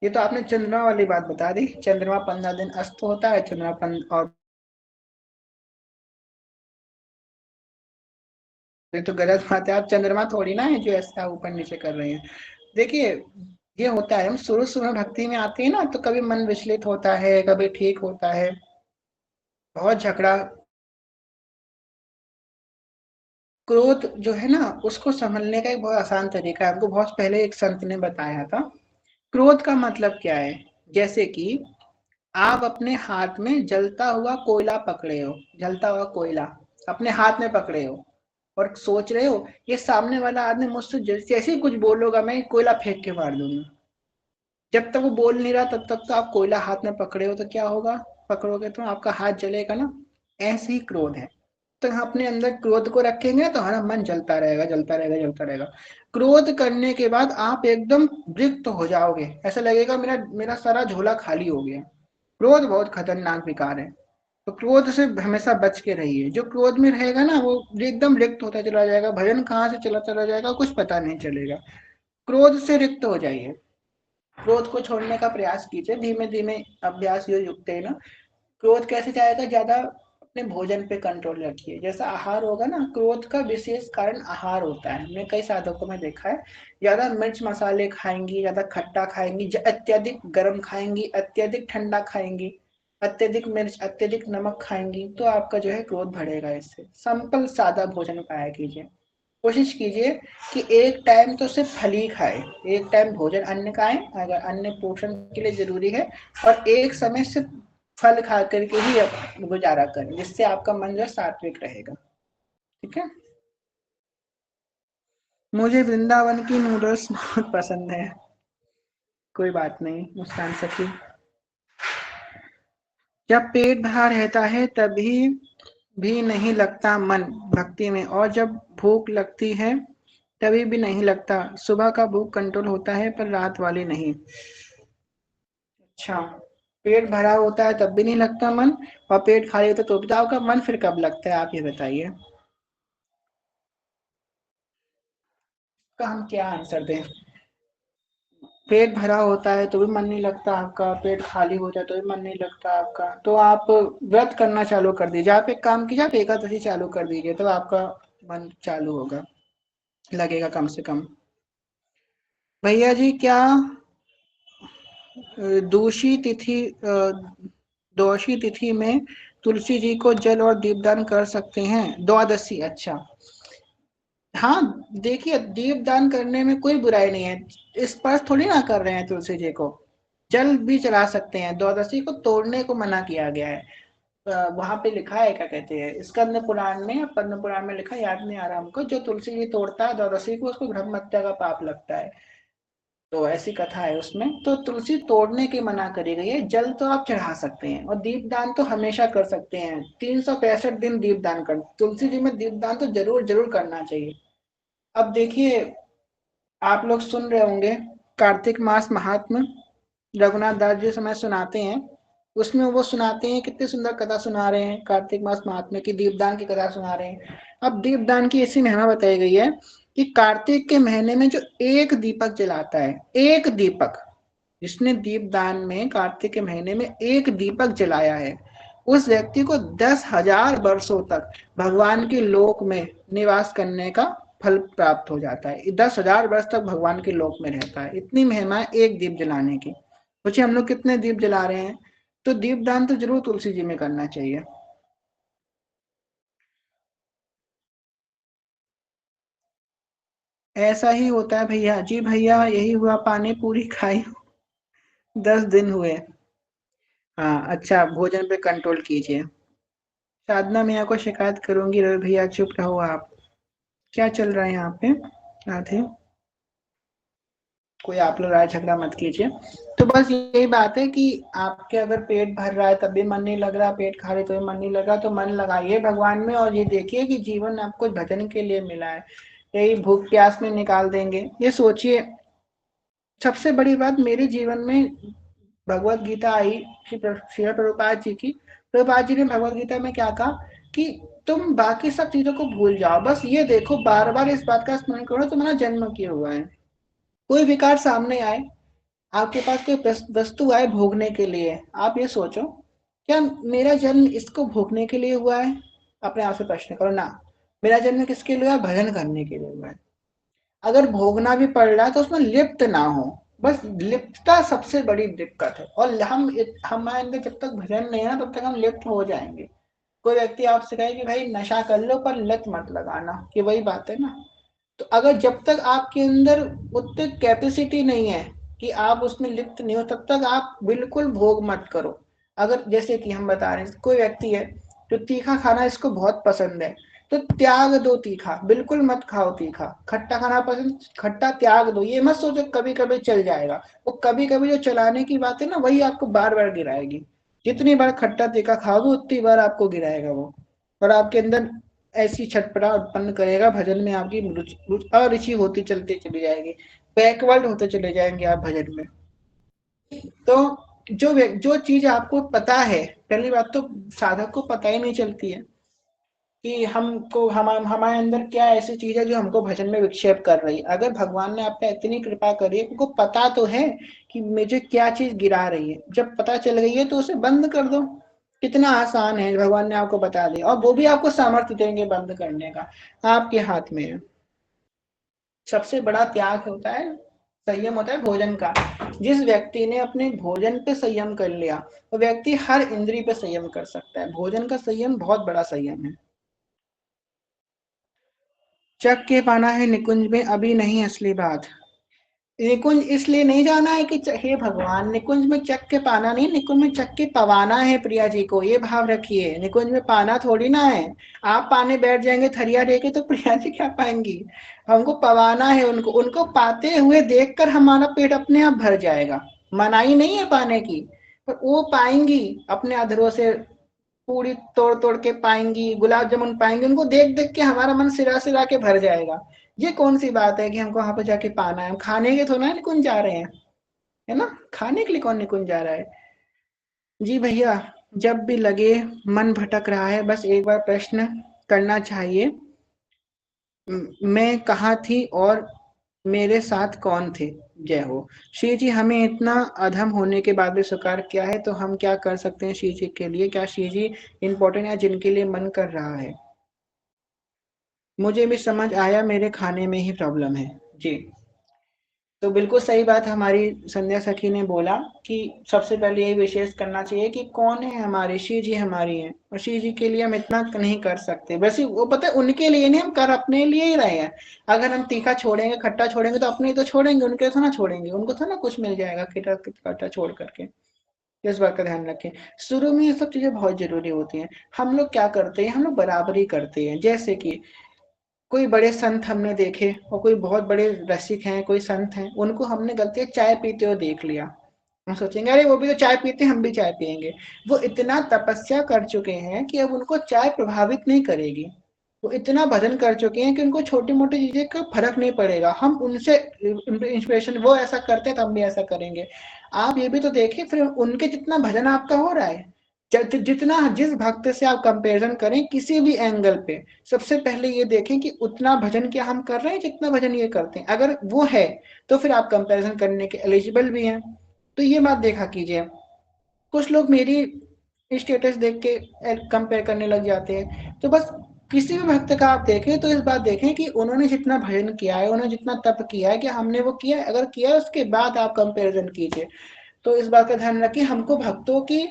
ये तो आपने चंद्रमा वाली बात बता दी, चंद्रमा 15 दिन अस्त होता है, और ये तो गलत बात है, आप चंद्रमा थोड़ी ना है जो ऐसा ऊपर नीचे कर रहे हैं। देखिए, ये होता है, हम शुरू शुरू में भक्ति में आते हैं ना, तो कभी मन विचलित होता है, कभी ठीक होता है, बहुत झगड़ा। क्रोध जो है ना, उसको संभलने का एक बहुत आसान तरीका है, हमको बहुत पहले एक संत ने बताया था। क्रोध का मतलब क्या है, जैसे कि आप अपने हाथ में जलता हुआ कोयला पकड़े हो, जलता हुआ कोयला अपने हाथ में पकड़े हो, और सोच रहे हो ये सामने वाला आदमी मुझसे जैसे ही कुछ बोलोगा मैं कोयला फेंक के मार दूंगा। जब तक वो बोल नहीं रहा तब तक तो आप कोयला हाथ में पकड़े हो, तो क्या होगा, पकड़ोगे तो आपका हाथ जलेगा ना। ऐसे ही क्रोध है, तो हम अपने अंदर क्रोध को रखेंगे तो हमारा मन जलता रहेगा, जलता रहेगा, जलता रहेगा। क्रोध करने के बाद आप एकदम रिक्त हो जाओगे, ऐसा लगेगा मेरा मेरा सारा झोला खाली हो गया। क्रोध बहुत खतरनाक विकार है, तो क्रोध से हमेशा बच के रहिए। जो क्रोध में रहेगा ना वो एकदम रिक्त होता चला जाएगा, भजन कहाँ से चला चला जाएगा कुछ पता नहीं चलेगा। क्रोध से रिक्त हो जाइए, क्रोध को छोड़ने का प्रयास कीजिए धीमे धीमे, अभ्यास यो युक्त है ना। क्रोध कैसे जाएगा, ज्यादा अपने भोजन पे कंट्रोल रखिए। जैसा आहार होगा ना, क्रोध का विशेष कारण आहार होता है। हमने कई साधकों में देखा है, ज्यादा मिर्च मसाले खाएंगी, ज्यादा खट्टा खाएंगी, अत्यधिक गर्म खाएंगी, अत्यधिक ठंडा खाएंगी, अत्यधिक मिर्च, अत्यधिक नमक खाएंगी, तो आपका जो है क्रोध बढ़ेगा। इससे सिंपल सादा भोजन पाया कीजिए। कोशिश कीजिए कि एक टाइम तो सिर्फ फल ही खाए, एक टाइम भोजन अन्न खाएं अगर अन्न पोषण के लिए जरूरी है, और एक समय सिर्फ फल खा करके ही गुजारा करें, जिससे आपका मन जो सात्विक रहेगा। ठीक है, मुझे वृंदावन की नूडल्स बहुत पसंद है। कोई बात नहीं मुस्कान सखी, जब पेट भरा रहता है तभी भी नहीं लगता मन भक्ति में, और जब भूख लगती है तभी भी नहीं लगता। सुबह का भूख कंट्रोल होता है पर रात वाली नहीं। अच्छा, पेट भरा होता है तब भी नहीं लगता मन, और पेट खाली होता है तो भी। आपका मन फिर कब लगता है, आप ये बताइए, का हम क्या आंसर दें? पेट भरा होता है तो भी मन नहीं लगता आपका, पेट खाली हो जाए तो भी मन नहीं लगता आपका, तो आप व्रत करना चालू कर दीजिए। आप एक काम कीजिए, आप एकादशी चालू कर दीजिए, तो आपका मन चालू होगा, लगेगा कम से कम। भैया जी, क्या दूषी तिथि द्वादशी तिथि में तुलसी जी को जल और दीपदान कर सकते हैं? द्वादशी, अच्छा। हाँ, देखिए दीपदान करने में कोई बुराई नहीं है, स्पर्श थोड़ी ना कर रहे हैं तुलसी जी को। जल भी चला सकते हैं, द्वादशी को तोड़ने को मना किया गया है। वहां पे लिखा है, क्या कहते हैं, स्कंद पुराण में, पद्म पुराण में लिखा है, याद नहीं आ रहा हमको, जो तुलसी जी तोड़ता है द्वादशी को उसको ब्रह्म हत्या का पाप लगता है। तो ऐसी कथा है उसमें। तो तुलसी तोड़ने की मना करी गई है, जल तो आप चढ़ा सकते हैं, और दीपदान तो हमेशा कर सकते हैं, 365 दिन दीपदान कर, तुलसी जी में दीपदान तो जरूर जरूर करना चाहिए। अब देखिए, आप लोग सुन रहे होंगे कार्तिक मास महात्म, रघुनाथ दास जी समय सुनाते हैं, उसमें वो सुनाते हैं, कितनी सुंदर कथा सुना रहे हैं, कार्तिक मास महात्म्य की दीपदान की कथा सुना रहे हैं। अब दीपदान की ऐसी महिमा बताई गई है कि कार्तिक के महीने में जो एक दीपक जलाता है, एक दीपक, जिसने दीपदान में कार्तिक के महीने में एक दीपक जलाया है, उस व्यक्ति को 10,000 वर्षों तक भगवान के लोक में निवास करने का फल प्राप्त हो जाता है। 10,000 वर्ष तक भगवान के लोक में रहता है, इतनी महिमा है एक दीप जलाने की। सोचिए हम लोग कितने दीप जला रहे हैं, तो दीपदान तो जरूर तुलसी जी में करना चाहिए। ऐसा ही होता है भैया जी, भैया यही हुआ, पानी पूरी खाई 10 दिन हुए। हाँ, अच्छा, भोजन पे कंट्रोल कीजिए। साधना मैया को शिकायत करूंगी, रवि भैया चुप रहो आप। क्या चल रहा है यहाँ पे? राधे, कोई आप लोग लड़ाई झगड़ा मत कीजिए। तो बस यही बात है कि आपके अगर पेट भर रहा है तब भी मन नहीं लग रहा, पेट खा रहे तो भी मन नहीं लग रहा, तो मन लगाइए भगवान में, और ये देखिए कि जीवन आपको भजन के लिए मिला है, यही भूख प्यास में निकाल देंगे, ये सोचिए। सबसे बड़ी बात मेरे जीवन में भगवत गीता आई, श्री प्रभुपाद जी की। प्रभुपाद जी ने भगवत गीता में क्या कहा कि तुम बाकी सब चीजों को भूल जाओ, बस ये देखो, बार बार इस बात का स्मरण करो, तुम्हारा जन्म क्यों हुआ है। कोई विकार सामने आए, आपके पास कोई वस्तु आए भोगने के लिए, आप ये सोचो, क्या मेरा जन्म इसको भोगने के लिए हुआ है? अपने आप से प्रश्न करो ना। मेरा जन्म किसके लिए हुआ? भजन करने के लिए हुआ है। अगर भोगना भी पड़ रहा है तो उसमें लिप्त ना हो, बस लिप्तता सबसे बड़ी दिक्कत है, और हम हमारे अंदर जब तक भजन नहीं है ना, तब तक हम लिप्त हो जाएंगे। कोई व्यक्ति आपसे कहे कि भाई नशा कर लो पर लत मत लगाना, कि वही बात है ना। तो अगर जब तक आपके अंदर उतनी कैपेसिटी नहीं है कि आप उसमें लिप्त नहीं हो, तब तक आप बिल्कुल भोग मत करो। अगर जैसे कि हम बता रहे हैं, कोई व्यक्ति है जो तीखा खाना इसको बहुत पसंद है, तो त्याग दो तीखा, बिल्कुल मत खाओ तीखा। खट्टा खाना पसंद, खट्टा त्याग दो, ये मत सोचो कभी कभी चल जाएगा। वो कभी कभी जो चलाने की बात है ना, वही आपको बार बार गिराएगी। जितनी बार खट्टा तीखा खाओगे उतनी बार आपको गिराएगा वो, और आपके अंदर ऐसी छटपटा उत्पन्न करेगा, भजन में आपकी अरुचि होती चलती चली जाएगी, बैकवर्ड होते चले जाएंगे आप भजन में। तो जो चीज आपको पता है, पहली बात तो साधक को पता ही नहीं चलती है कि हमको हमारे अंदर क्या ऐसी चीज है जो हमको भजन में विक्षेप कर रही है। अगर भगवान ने आप पे इतनी कृपा करी है, उनको पता तो है कि मुझे क्या चीज गिरा रही है, जब पता चल गई है तो उसे बंद कर दो। कितना आसान है, भगवान ने आपको बता दिया, और वो भी आपको सामर्थ्य देंगे बंद करने का, आपके हाथ में है। सबसे बड़ा त्याग होता है, संयम होता है भोजन का। जिस व्यक्ति ने अपने भोजन पे संयम कर लिया, वो व्यक्ति हर इंद्रिय पे संयम कर सकता है। भोजन का संयम बहुत बड़ा संयम है। चक के पाना है निकुंज में, अभी नहीं असली बात। निकुंज इसलिए नहीं जाना है कि हे भगवान, निकुंज में चक के पाना नहीं, निकुंज में चक के पवाना है प्रिया जी को, ये भाव रखिए। निकुंज में पाना थोड़ी ना है, आप पाने बैठ जाएंगे थरिया लेके तो प्रिया जी क्या पाएंगी। हमको पवाना है उनको, उनको पाते हुए देखकर हमारा पेट अपने आप भर जाएगा। मनाही नहीं है पाने की, पर वो पाएंगी अपने अधरों से, पूरी तोड़ तोड़ के पाएंगी, गुलाब जामुन पाएंगी, उनको देख देख के हमारा मन सिरा सिरा के भर जाएगा। ये कौन सी बात है कि हमको वहां पर जाके पाना है? हम खाने के थोड़ा निकुंज जा रहे हैं, है ना, खाने के लिए कौन निकुंज जा रहा है। जी भैया, जब भी लगे मन भटक रहा है, बस एक बार प्रश्न करना चाहिए, मैं कहाँ थी और मेरे साथ कौन थे? जय हो। श्री जी, हमें इतना अधम होने के बाद भी स्वीकार किया है, तो हम क्या कर सकते हैं श्री जी के लिए? क्या श्री जी इम्पोर्टेंट है जिनके लिए मन कर रहा है? मुझे भी समझ आया, मेरे खाने में ही प्रॉब्लम है। जी, तो बिल्कुल सही बात हमारी संध्या सखी ने बोला कि सबसे पहले यही विशेष करना चाहिए कि कौन है हमारे, श्री जी हमारी हैं, और श्री जी के लिए हम इतना नहीं कर सकते। वैसे वो पता है उनके लिए नहीं, हम कर अपने लिए ही रहे हैं। अगर हम तीखा छोड़ेंगे, खट्टा छोड़ेंगे तो अपने तो छोड़ेंगे, उनके तो ना छोड़ेंगे, उनको तो ना कुछ मिल जाएगा खट्टा खट्टा छोड़ करके। इस बात का ध्यान रखें। शुरू में ये सब चीजें बहुत जरूरी होती हैं। हम लोग क्या करते हैं, हम लोग बराबरी करते हैं। जैसे कि कोई बड़े संत हमने देखे और कोई बहुत बड़े रसिक हैं, कोई संत हैं, उनको हमने गलती चाय पीते हुए देख लिया, हम सोचेंगे अरे वो भी तो चाय पीते हैं, हम भी चाय पियेंगे। वो इतना तपस्या कर चुके हैं कि अब उनको चाय प्रभावित नहीं करेगी। वो इतना भजन कर चुके हैं कि उनको छोटी मोटी चीजें का फर्क नहीं पड़ेगा। हम उनसे इंस्पिरेशन, वो ऐसा करते हैं तो हम भी ऐसा करेंगे। आप ये भी तो देखिए, फिर उनके जितना भजन आपका हो रहा है, जितना जिस भक्त से आप कंपैरिजन करें किसी भी एंगल पे, सबसे पहले ये देखें कि उतना भजन क्या हम कर रहे हैं जितना भजन ये करते हैं। अगर वो है तो फिर आप कंपैरिजन करने के एलिजिबल भी हैं। तो ये बात देखा कीजिए। कुछ लोग मेरी स्टेटस देख के कंपेयर करने लग जाते हैं। तो बस किसी भी भक्त का आप देखें तो इस बात देखें कि उन्होंने जितना भजन किया है, उन्होंने जितना तप किया है, कि हमने वो किया है, अगर किया है उसके बाद आप कंपैरिजन कीजिए। तो इस बात का ध्यान रखिए, हमको भक्तों की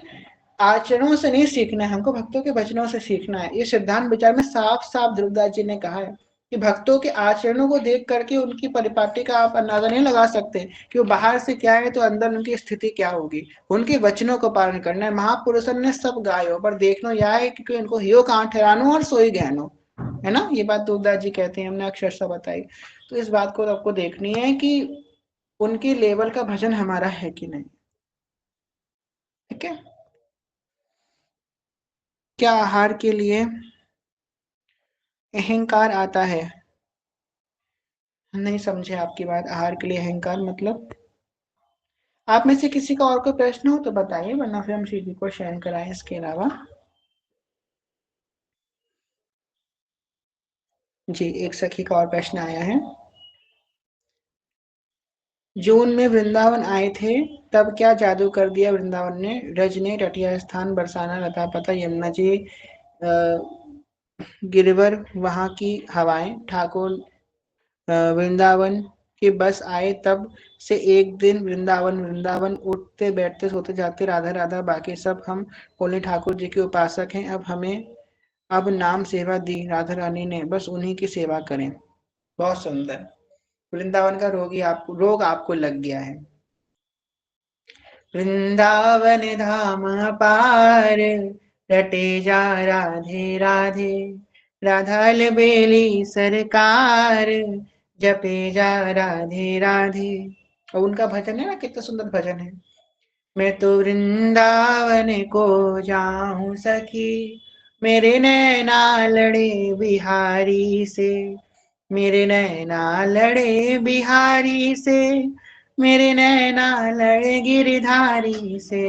आचरणों से नहीं सीखना है, हमको भक्तों के वचनों से सीखना है। ये सिद्धांत विचार में साफ साफ ध्रुवदास जी ने कहा है कि भक्तों के आचरणों को देख करके उनकी परिपाटी का आप अंदाजा नहीं लगा सकते कि वो बाहर से क्या है तो अंदर उनकी स्थिति क्या होगी। उनके वचनों को पालन करना है। महापुरुषों ने सब गायो पर देखनो यह है कि उनको हियो कहाँ ठहरानो और सोई गहनो, है ना, ये बात तुलसीदास जी कहते हैं, हमने अक्षरशः बताई। तो इस बात को आपको देखनी है कि उनकी लेवल का भजन हमारा है कि नहीं। ठीक है। क्या आहार के लिए अहंकार आता है? नहीं समझे आपकी बात। आहार के लिए अहंकार मतलब? आप में से किसी का और कोई प्रश्न हो तो बताइए, वरना फिर हम सीधी को शयन कराएं इसके अलावा। जी, एक सखी का और प्रश्न आया है। जून में वृंदावन आए थे, तब क्या जादू कर दिया वृंदावन ने? रज ने, तटीय स्थान, बरसाना, लता पता, यमुना जी, गिरवर, वहां की हवाएं, ठाकुर वृंदावन के बस आए तब से एक दिन वृंदावन वृंदावन, उठते बैठते सोते जाते राधा राधा, बाकी सब हम बोले ठाकुर जी के उपासक हैं। अब हमें अब नाम सेवा दी राधा रानी ने, बस उन्हीं की सेवा करें। बहुत सुंदर। वृंदावन का रोग आपको लग गया है। वृंदावन धाम पार, रटे जा राधे राधे, राधा बेली सरकार, जपे जा राधे राधे। और उनका भजन है ना, कितना सुंदर भजन है। मैं तो वृंदावन को जाऊं सखी, मेरे नैना लड़े बिहारी से, मेरे नैना लड़े बिहारी से, मेरे नैना लड़े गिरधारी से,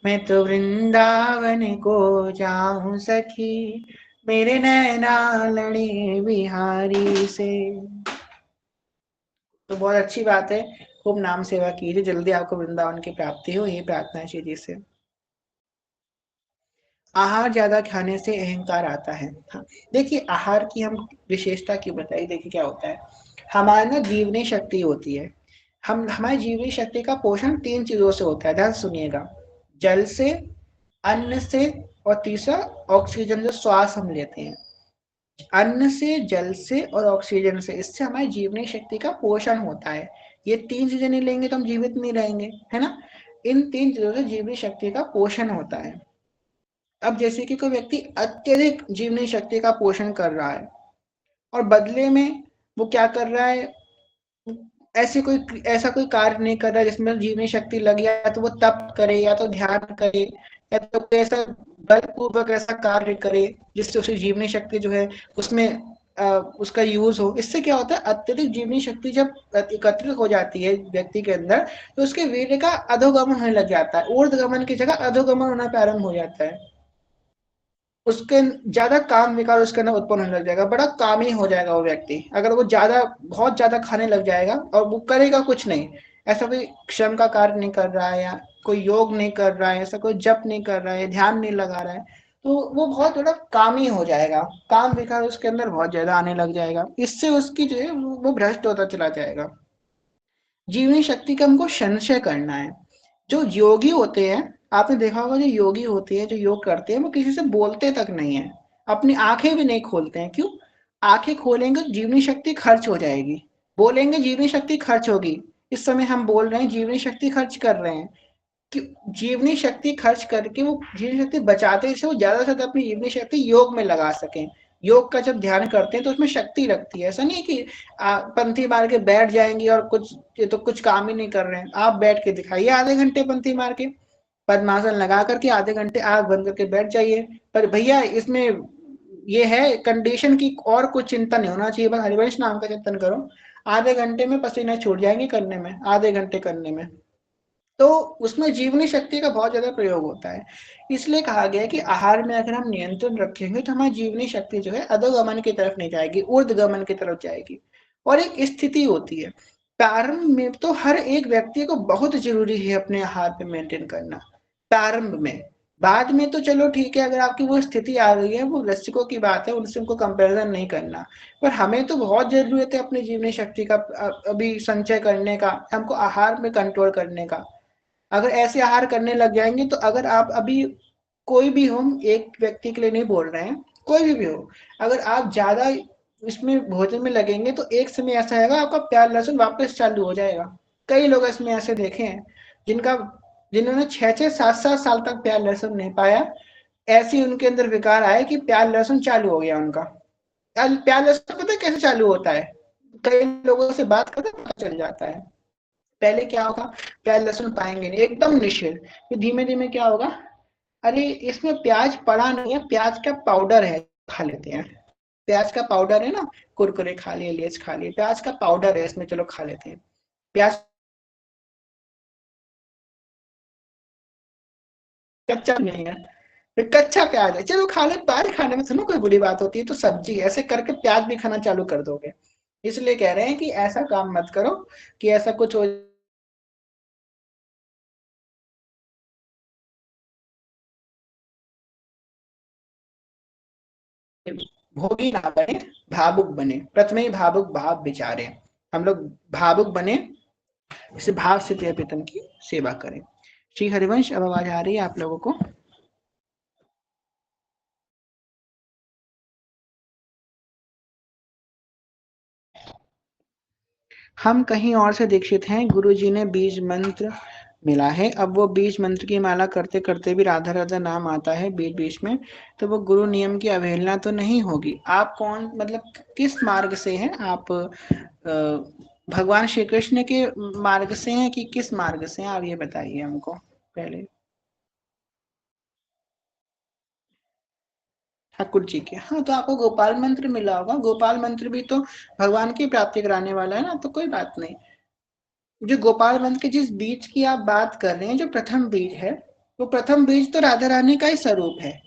मैं तो वृंदावन को जाऊं सखी, मेरे नैना लड़े बिहारी से। तो बहुत अच्छी बात है। खूब नाम सेवा कीजिए, जल्दी आपको वृंदावन की प्राप्ति हो, ये प्रार्थना है श्री जी से। आहार ज्यादा खाने से अहंकार आता है। हाँ, देखिए आहार की हम विशेषता क्यों बताइए। देखिए क्या होता है, हमारी ना जीवनी शक्ति होती है। हम हमारी जीवनी शक्ति का पोषण तीन चीजों से होता है, ध्यान सुनिएगा। जल से, अन्न से, और तीसरा ऑक्सीजन, जो श्वास हम लेते हैं। अन्न से, जल से और ऑक्सीजन से, इससे हमारी जीवनी शक्ति का पोषण होता है। ये तीन चीजें नहीं लेंगे तो हम जीवित नहीं रहेंगे, है ना। इन तीन चीजों से जीवनी शक्ति का पोषण होता है। अब जैसे कि कोई व्यक्ति अत्यधिक जीवनी शक्ति का पोषण कर रहा है और बदले में वो क्या कर रहा है, ऐसा कोई कार्य नहीं कर रहा है जिसमें जीवनी शक्ति लगे, या तो वो तप करे, या तो ध्यान करे, या तो कोई ऐसा बलपूर्वक ऐसा कार्य करे जिससे उसकी जीवनी शक्ति जो है उसमें उसका यूज हो। इससे क्या होता है, अत्यधिक जीवनी शक्ति जब एकत्रित हो जाती है व्यक्ति के अंदर, तो उसके वीर्य का अधोगमन होने लग जाता है, ऊर्ध्वगमन की जगह अधोगमन होना प्रारंभ हो जाता है। उसके ज्यादा काम विकार उसके अंदर उत्पन्न होने लग जाएगा, बड़ा कामी हो जाएगा वो व्यक्ति। अगर वो ज्यादा बहुत ज्यादा खाने लग जाएगा और वो करेगा कुछ नहीं, ऐसा कोई श्रम का कार्य नहीं कर रहा है या कोई योग नहीं कर रहा है, ऐसा कोई जप नहीं कर रहा है, ध्यान नहीं लगा रहा है, तो वो बहुत बड़ा कामी हो जाएगा, काम विकार उसके अंदर बहुत ज्यादा आने लग जाएगा। इससे उसकी जो है वो भ्रष्ट होता चला जाएगा। जीवनी शक्ति का हमको संशय करना है। जो योगी होते हैं, आपने देखा होगा जो योगी होते हैं, जो योग करते हैं, वो किसी से बोलते तक नहीं है, अपनी आंखें भी नहीं खोलते हैं। क्यों? आंखें खोलेंगे तो जीवनी शक्ति खर्च हो जाएगी, बोलेंगे जीवनी शक्ति खर्च होगी। इस समय हम बोल रहे हैं, जीवनी शक्ति खर्च कर रहे हैं कि जीवनी शक्ति खर्च करके वो जीवनी शक्ति बचाते हैं, वो ज्यादा से ज्यादा अपनी जीवनी शक्ति योग में लगा सकें। योग का जब ध्यान करते हैं तो उसमें शक्ति लगती है। ऐसा नहीं है कि पंथी मार के बैठ जाएंगे और कुछ, ये तो कुछ काम ही नहीं कर रहे हैं। आप बैठ के दिखाइए आधे घंटे पंथी मार के, पद्मासन लगा करके आधे घंटे आग बंद करके बैठ जाइए। पर भैया इसमें ये है कंडीशन की, और कुछ चिंता नहीं होना चाहिए, बस हरिवंश नाम का चिंतन करो। आधे घंटे में पसीना छूट जाएंगे करने में, आधे घंटे करने में। तो उसमें जीवनी शक्ति का बहुत ज्यादा प्रयोग होता है। इसलिए कहा गया है कि आहार में अगर हम नियंत्रण रखेंगे तो हमारी जीवनी शक्ति जो है अधोगमन की तरफ नहीं जाएगी, ऊर्ध्वगमन की तरफ जाएगी। और एक स्थिति होती है, प्रारंभ में तो हर एक व्यक्ति को बहुत जरूरी है अपने आहार पे मेंटेन करना, प्रारंभ में। बाद में तो चलो ठीक है, अगर आपकी वो स्थिति आ गई है, वो रसिकों की बात है, उनसे उनको कंपैरिजन नहीं करना। पर हमें तो बहुत जरूरत है अपनी जीवनी शक्ति का अभी संचय करने का, हमको आहार में कंट्रोल करने का। अगर ऐसे आहार करने लग जाएंगे तो अगर आप अभी कोई भी हो, एक व्यक्ति के लिए नहीं बोल रहे हैं, कोई भी हो, अगर आप ज्यादा इसमें भोजन में लगेंगे तो एक समय ऐसा आएगा आपका प्याज लहसुन वापस चालू हो जाएगा। कई लोग इसमें ऐसे देखे हैं जिनका जिन्होंने 6-6 7-7 साल तक प्याज लहसुन नहीं पाया, ऐसे उनके अंदर विकार आए कि प्याज लहसुन चालू हो गया उनका। प्याज लहसुन पता है कैसे चालू होता है? कई लोगों से बात करते पता चल जाता है। पहले क्या होगा, प्याज लहसुन पाएंगे नहीं, एकदम निषेध। फिर धीमे धीमे क्या होगा, अरे इसमें प्याज पड़ा नहीं है, प्याज का पाउडर है, खा लेते हैं। प्याज का पाउडर है ना, कुरकुरे खा लिए, लेज खा लिए, प्याज का पाउडर है इसमें, चलो खा लेते हैं। प्याज कच्चा नहीं है, फिर कच्चा प्याज है, चलो खा ले, प्याज खाने में सुनो कोई बुरी बात होती है? तो सब्जी ऐसे करके प्याज भी खाना चालू कर दोगे। इसलिए कह रहे हैं कि ऐसा काम मत करो कि ऐसा कुछ हो, भोगी ना बने, भावुक बने। प्रथमे ही भावुक भाव विचारे, हम लोग भावुक बने, इस भाव से पितन की सेवा करें। श्री हरिवंश, अब आवाज आ रही है आप लोगों को? हम कहीं और से दीक्षित हैं, गुरु जी ने बीज मंत्र मिला है। अब वो बीज मंत्र की माला करते करते भी राधा राधा नाम आता है बीच बीच में, तो वो गुरु नियम की अवहेलना तो नहीं होगी? आप कौन, मतलब किस मार्ग से हैं आप? भगवान श्री कृष्ण के मार्ग से हैं कि किस मार्ग से हैं, आप ये बताइए हमको पहले। ठाकुर जी के, हाँ, तो आपको गोपाल मंत्र मिला होगा। गोपाल मंत्र भी तो भगवान की प्राप्ति कराने वाला है ना, तो कोई बात नहीं। जो गोपाल मंत्र के जिस बीज की आप बात कर रहे हैं, जो प्रथम बीज है, वो प्रथम बीज तो राधा रानी का ही स्वरूप है।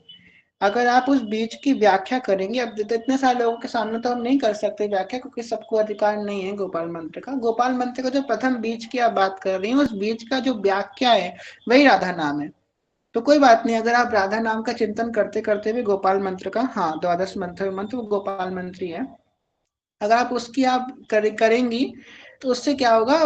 अगर आप उस बीज की व्याख्या करेंगे, अब तो इतने सारे लोगों के सामने तो हम नहीं कर सकते व्याख्या, क्योंकि सबको अधिकार नहीं है गोपाल मंत्र का। गोपाल मंत्र का जो प्रथम बीज की आप बात कर रही हैं, उस बीज का जो व्याख्या है वही राधा नाम है। तो कोई बात नहीं, अगर आप राधा नाम का चिंतन करते करते भी गोपाल मंत्र का, हाँ, द्वादश मंत्र मंत्र वो गोपाल मंत्र ही है, अगर आप उसकी आप करेंगी तो उससे क्या होगा,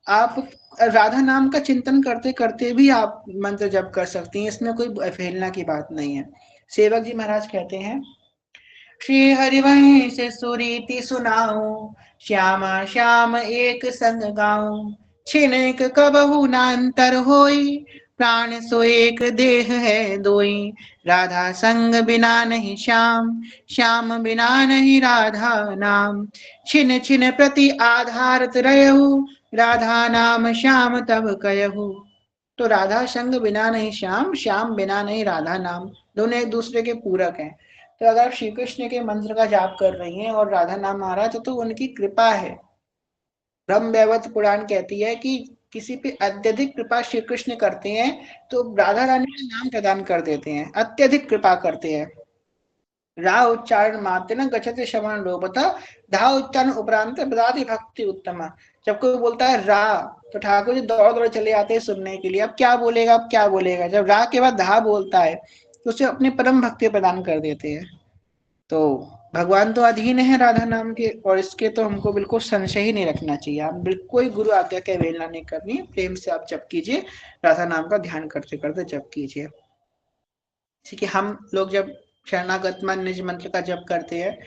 आप राधा नाम का चिंतन करते करते भी आप मंत्र जप कर सकती हैं, इसमें कोई अवहेलना की बात नहीं है। सेवक जी महाराज कहते हैं, श्री हरिवंश सुरीति सुनाऊं, श्यामा श्याम एक संग गाऊं, छिनक कबहु नान्तर होई, प्राण सो एक देह है दोई, राधा संग बिना नहीं श्याम, श्याम बिना नहीं राधा नाम, छिन छिन प्रति आधारत रहु, राधा नाम श्याम तब कहु। तो राधा संग बिना नहीं श्याम, श्याम बिना नहीं राधा नाम, दोनों एक दूसरे के पूरक हैं। तो अगर आप श्री कृष्ण के मंत्र का जाप कर रही हैं और राधा नाम आ रहा है तो उनकी कृपा है। ब्रह्म वैवर्त पुराण कहती है कि किसी पे अत्यधिक कृपा श्री कृष्ण करते हैं तो राधा रानी का नाम प्रदान कर देते हैं, अत्यधिक कृपा करते हैं। रा उच्चारण मात्रेण गच्छति श्रवण रूपतः, धा उच्चारण उपरांत बदाति भक्ति उत्तमा। जब कोई बोलता है रा, तो ठाकुर जी दौड़ दौड़ चले आते हैं सुनने के लिए, अब क्या बोलेगा, अब क्या बोलेगा। जब रा के बाद धा बोलता है तो उसे अपनी परम भक्ति प्रदान कर देते हैं। तो भगवान तो अधीन है राधा नाम के, और इसके तो हमको बिल्कुल संशय ही नहीं रखना चाहिए। आप कोई गुरु आज्ञा की अवहेलना नहीं करनी, प्रेम से आप जप कीजिए, राधा नाम का ध्यान करते करते जप कीजिए। ठीक है, हम लोग जब शरणागत मन निज मंत्र का जप करते हैं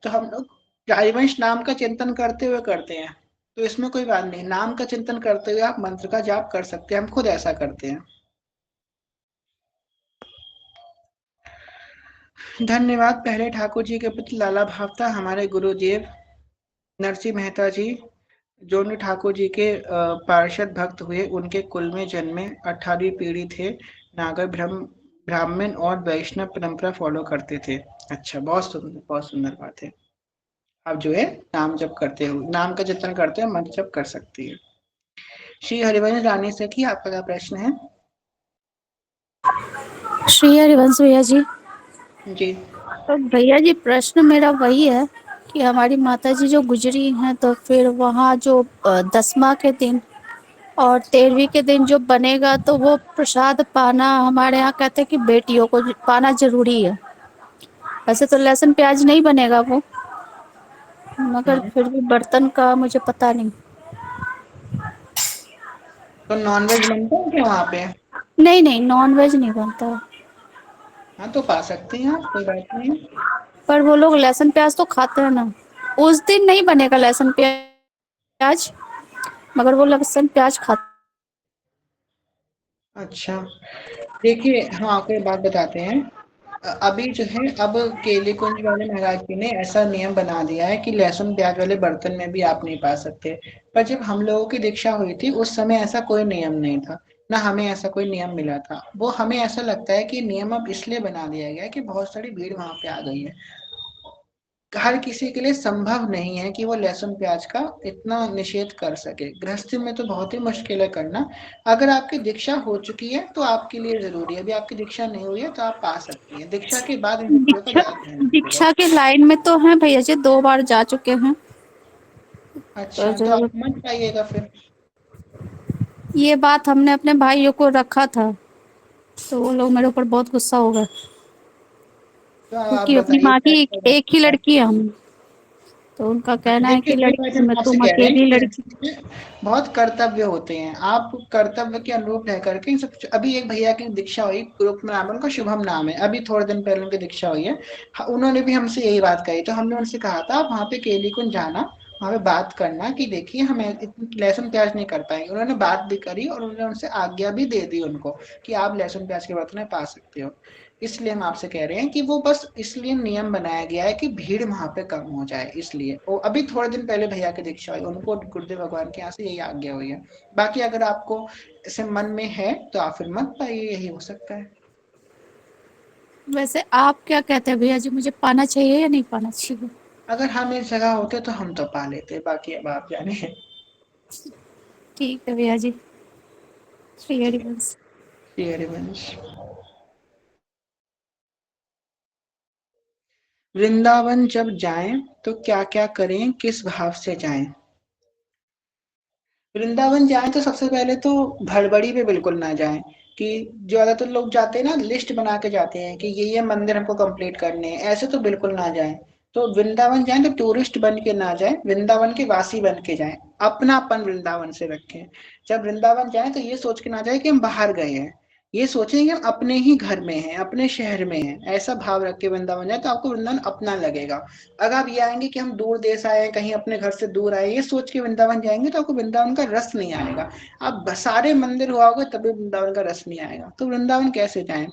तो हम लोग हरिवंश नाम का चिंतन करते हुए करते हैं, तो इसमें कोई बात नहीं, नाम का चिंतन करते हुए आप मंत्र का जाप कर सकते हैं, हम खुद ऐसा करते हैं। धन्यवाद। पहले ठाकुर जी के प्रति लाला भाव था। हमारे गुरुदेव नरसिंह मेहता जी जो ने ठाकुर जी के पार्षद भक्त हुए, उनके कुल में जन्मे, 18वीं पीढ़ी थे, नागर ब्राह्मण और वैष्णव परंपरा फॉलो करते थे। अच्छा, बहुत सुंदर बात है। आप जो है नाम जप करते हो, नाम का चिंतन करते हो, मंत्र जप कर सकती है। श्री हरिवंश रानी से की आपका क्या प्रश्न है? श्री हरिवंश भैया जी, जी तो भैया जी प्रश्न मेरा वही है कि हमारी माता जी जो गुजरी हैं, तो फिर वहाँ जो 10वां के दिन और 13वीं के दिन जो बनेगा, तो वो प्रसाद पाना हमारे यहाँ कहते हैं कि बेटियों को पाना जरूरी है। वैसे तो लहसुन प्याज नहीं बनेगा वो, मगर हाँ, फिर भी बर्तन का मुझे पता नहीं। तो नॉनवेज बनता है क्या वहाँ पे? नहीं नहीं, नॉन वेज नहीं बनता। हाँ, तो पा सकते हैं आप, कोई बात नहीं। पर वो लोग लहसुन प्याज तो खाते हैं ना। उस दिन नहीं बनेगा लहसुन प्याज, मगर वो लहसुन प्याज खाते। अच्छा, देखिए हम आपको एक बात बताते हैं। अभी जो है, अब केली कुंज वाले महाराज जी ने ऐसा नियम बना दिया है कि लहसुन प्याज वाले बर्तन में भी आप नहीं पा सकते। पर जब हम लोगों की दीक्षा हुई थी उस समय ऐसा कोई नियम नहीं था, ना हमें ऐसा कोई नियम मिला था। वो हमें ऐसा लगता है कि नियम अब इसलिए बना दिया गया है कि बहुत सारी भीड़ वहां पे आ गई है। हर किसी के लिए संभव नहीं है कि वो लहसुन प्याज का इतना निषेध कर सके। गृहस्थी में तो बहुत ही मुश्किल है करना। अगर आपकी दीक्षा हो चुकी है तो आपके लिए जरूरी है, अभी आपकी दीक्षा नहीं हुई है तो आप पा सकती हैं। दीक्षा के बाद इन चीजों का दीक्षा ज्यादा ध्यान रखिएगा। दीक्षा के लाइन में तो हैं भैया जी, 2 बार जा चुके हैं। तो अच्छा, तो जो आप मत पाइएगा फिर। ये बात हमने अपने भाइयों को रखा था, तो वो लोग मेरे ऊपर बहुत गुस्सा हो गए, तो अब आप क्योंकि अपनी बताइए माँ की कैसे एक ही होगा। लड़की है हम। तो उनका कहना है देखिए कि वही बात लड़की हम में आपसे तुम कह रहे हैं अकेली कि लड़की। गृहस्थी में बहुत कर्तव्य होते हैं। आप कर्तव्य के अनुरूप रह करके इन सब अभी एक भैया की दीक्षा हुई, ग्रुप में नाम है उनका, शुभम नाम है, अभी थोड़े दिन पहले उनकी दीक्षा हुई है। उन्होंने भी हमसे यही बात कही, तो हमने उनसे कहा था आप वहाँ पे केली कुंज जाना, वहाँ पे बात करना कि देखिए हम लहसुन प्याज नहीं कर पाएंगे। उन्होंने बात भी करी और उन्होंने उनसे आज्ञा भी दे दी उनको कि आप लहसुन प्याज के बर्तन में पा सकते हो। इसलिए हम आपसे कह रहे हैं कि वो बस इसलिए नियम बनाया गया है कि भीड़ वहां पे कम हो जाए, इसलिए। वो अभी थोड़े दिन पहले भैया की दीक्षा हुई, उनको गुरुदेव भगवान के यहाँ से यही आज्ञा हुई है। बाकी अगर आपको ऐसे मन में है तो आप फिर मत पाइए, यही हो सकता है। वैसे आप क्या कहते हैं भैया जी, मुझे पाना चाहिए या नहीं पाना चाहिए? अगर हम इस जगह होते तो हम तो पा लेते, बाकी अब आप जाने। ठीक है भैया जी। श्री ठीक है, हरिवंश। श्री हरिवंश। वृंदावन जब जाएं तो क्या क्या करें, किस भाव से जाएं? वृंदावन जाएं तो सबसे पहले तो भड़बड़ी पे बिल्कुल ना जाएं। कि ज्यादातर लोग जाते हैं ना, लिस्ट बना के जाते हैं कि ये मंदिर हमको कंप्लीट करने हैं, ऐसे तो बिल्कुल ना जाएं। तो वृंदावन जाएं तो टूरिस्ट बन के ना जाएं, वृंदावन के वासी बन के जाएं। अपनापन वृंदावन से रखें। जब वृंदावन जाएं तो ये सोच के ना जाए कि हम बाहर गए हैं, ये सोचें कि हम अपने ही घर में हैं, अपने शहर में हैं। ऐसा भाव रख के वृंदावन जाए तो आपको वृंदावन अपना लगेगा। अगर आप ये आएंगे कि हम दूर देश आए हैं, कहीं अपने घर से दूर आए, ये सोच के वृंदावन जाएंगे तो आपको वृंदावन का रस नहीं आएगा। आप सारे मंदिर हुआओगे तभी वृंदावन का रस नहीं आएगा। तो वृंदावन कैसे जाएं?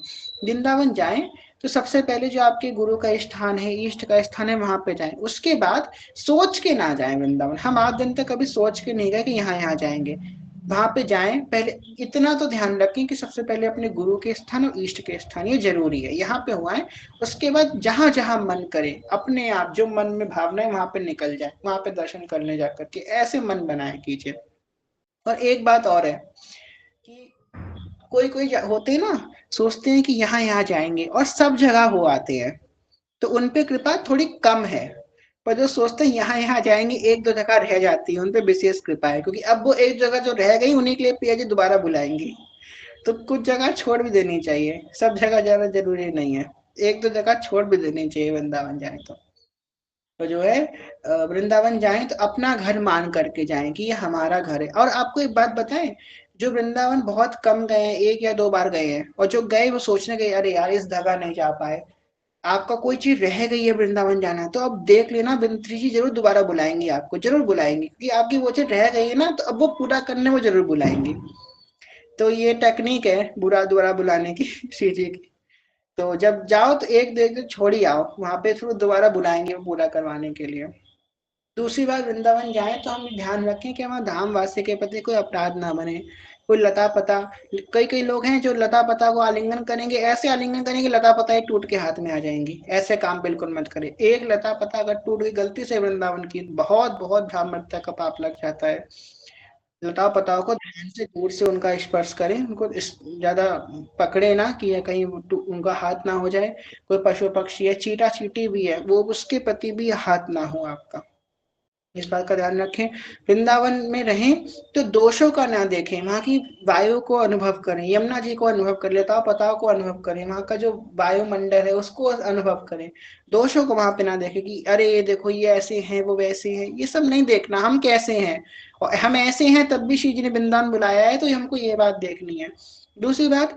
वृंदावन जाएं तो सबसे पहले जो आपके गुरु का स्थान है, इष्ट का स्थान है, वहां पे जाएं। उसके बाद सोच के ना जाएं वृंदावन। हम आज दिन तक कभी सोच के नहीं गए कि यहाँ यहाँ जाएंगे। वहां पे जाएं, पहले इतना तो ध्यान रखें कि सबसे पहले अपने गुरु के स्थान और इष्ट के स्थान, ये जरूरी है, यहाँ पे हुआ है। उसके बाद जहां जहां मन करे, अपने आप जो मन में भावना है वहां पे निकल जाए, वहां पे दर्शन करने जाकर के ऐसे मन बनाए कीजिए। और एक बात और है कि कोई कोई होते हैं ना, सोचते हैं कि यहाँ यहाँ जाएंगे और सब जगह हो आते हैं। तो उन पे कृपा थोड़ी कम है, पर जो सोचते हैं यहाँ यहाँ जाएंगे, एक दो जगह रह जाती है, उन पे विशेष कृपा है, क्योंकि अब वो एक जगह जो रह गई उन्हीं के लिए पिया जी दोबारा बुलाएंगे। तो कुछ जगह छोड़ भी देनी चाहिए, सब जगह जाना जरूरी नहीं है, एक दो जगह छोड़ भी देनी चाहिए वृंदावन जाए तो जो है वृंदावन जाएं तो अपना घर मान करके जाएं कि ये हमारा घर है। और आपको एक बात बताएं, जो वृंदावन बहुत कम गए हैं, एक या दो बार गए हैं, और जो गए वो सोचने गए अरे यार इस जगह नहीं जा पाए, आपका कोई चीज रह गई है वृंदावन जाना है, तो अब देख लेना विंत्री जी जरूर दोबारा बुलाएंगी, आपको जरूर बुलाएंगी, क्योंकि आपकी वो चीज रह गई है ना, तो अब वो पूरा करने वो जरूर बुलाएंगी। तो ये टेक्निक है बुरा दोबारा बुलाने की श्री जी की। तो जब जाओ तो एक दो एक दिन छोड़ ही आओ, वहां पे फिर दोबारा बुलाएंगे वो पूरा करवाने के लिए। दूसरी बार वृंदावन जाएं तो हम ध्यान रखें कि हमारा धाम वासी के प्रति कोई अपराध ना बने, कोई लता पता, कई कई लोग हैं जो लता पता को आलिंगन करेंगे, ऐसे आलिंगन करेंगे लता पता ही टूट के हाथ में आ जाएंगी, ऐसे काम बिल्कुल मत करें। एक लता पता अगर टूट गई गलती से वृंदावन की, बहुत बहुत ब्राह्मणता का पाप लग जाता है। लता पताओं को ध्यान से दूर से उनका स्पर्श करें, उनको ज्यादा पकड़े ना कि ये कहीं उनका हाथ ना हो जाए। कोई पशु पक्षी है, चीटा चीटी भी है, वो उसके प्रति भी हाथ ना हो आपका, इस बात का ध्यान रखें। वृंदावन में रहें तो दोषों का ना देखें, वहां की वायु को अनुभव करें, यमुना जी को अनुभव करें, लता पताओं को अनुभव करें, वहां का जो वायुमंडल है उसको अनुभव करें। दोषों को वहां पे ना देखें कि अरे ये देखो ये ऐसे हैं वो वैसे हैं, ये सब नहीं देखना, हम कैसे हैं और हम ऐसे हैं तब भी श्री जी ने वृंदावन बुलाया है, तो हमको ये बात देखनी है। दूसरी बात,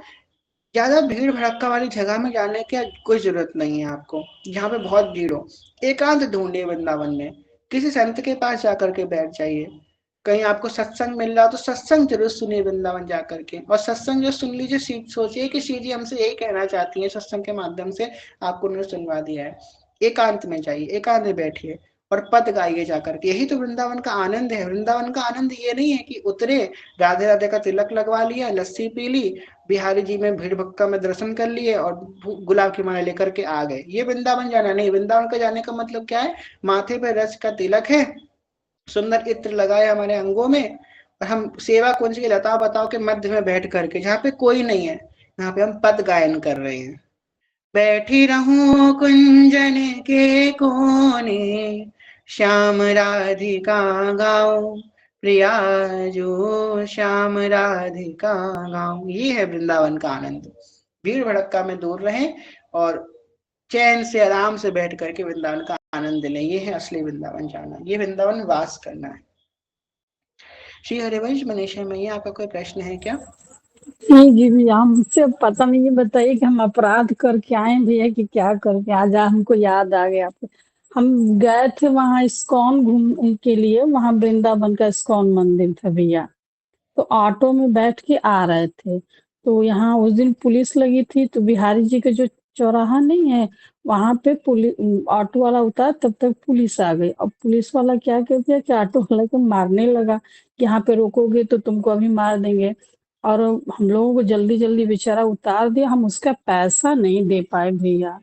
ज्यादा भीड़ भड़क्का वाली जगह में जाने की कोई जरूरत नहीं है आपको, जहाँ पे बहुत भीड़ हो। एकांत ढूंढिए वृंदावन में, किसी संत के पास जाकर के बैठ जाइए, कहीं आपको सत्संग मिल रहा हो तो सत्संग जरूर सुनिए वृंदावन जाकर के, और सत्संग जो सुन लीजिए सोचिए कि श्री जी हमसे यही कहना चाहती है, सत्संग के माध्यम से आपको उन्होंने सुनवा दिया है। एकांत में जाइए, एकांत में बैठिए और पद गाइए जाकर के, यही तो वृंदावन का आनंद है। वृंदावन का आनंद ये नहीं है कि उतरे, राधे राधे का तिलक लगवा लिया, लस्सी पी ली, बिहारी जी में भीड़ भक्का में दर्शन कर लिए और गुलाब की माला लेकर के आ गए, ये वृंदावन जाना नहीं। वृंदावन का जाने का मतलब क्या है, माथे पे रस का तिलक है, सुंदर इत्र लगाए हमारे अंगों में, और हम सेवा कुंज के लता बताओ के मध्य में बैठ करके, जहाँ पे कोई नहीं है, यहाँ पे हम पद गायन कर रहे हैं। बैठी रहूं कुंजन के कोने, श्याम राधिका गाऊं, प्रिया जो श्याम राधिका गाऊं, ये है वृंदावन का आनंद। भीड़ भड़क्का में दूर रहें और चैन से आराम से बैठ करके वृंदावन का आनंद लें, ये है असली वृंदावन जाना, ये वृंदावन वास करना है। श्री हरिवंश मनीषा मैया, आपका कोई प्रश्न है क्या? नहीं जी भैया, हमसे पता नहीं, ये बताइए कि हम अपराध करके आए भैया कि क्या करके, आज हमको याद आ गया। हम गए थे वहां इस्कॉन घूमने के लिए, वहां वृंदावन का इस्कॉन मंदिर था भैया। तो ऑटो में बैठ के आ रहे थे, तो यहाँ उस दिन पुलिस लगी थी, तो बिहारी जी का जो चौराहा नहीं है, वहां पे पुलिस ऑटो वाला उतार, तब तक पुलिस आ गई। अब पुलिस वाला क्या कर दिया कि ऑटो वाला को मारने लगा कि यहाँ पे रोकोगे तो तुमको अभी मार देंगे। और हम लोगों को जल्दी जल्दी बेचारा उतार दिया, हम उसका पैसा नहीं दे पाए भैया।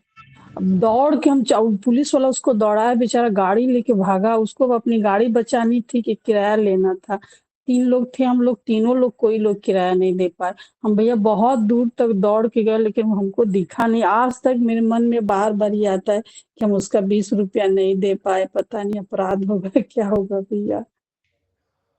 अब दौड़ के हम पुलिस वाला उसको दौड़ाया, बेचारा गाड़ी लेके भागा, उसको अब अपनी गाड़ी बचानी थी कि किराया लेना था। 3 लोग थे हम लोग, तीनों लोग कोई लोग किराया नहीं दे पाए। हम भैया बहुत दूर तक दौड़ के गए, लेकिन वो हमको दिखा नहीं। आज तक मेरे मन में बार बार ये आता है कि हम उसका 20 रुपया नहीं दे पाए, पता नहीं अपराध होगा क्या होगा भैया।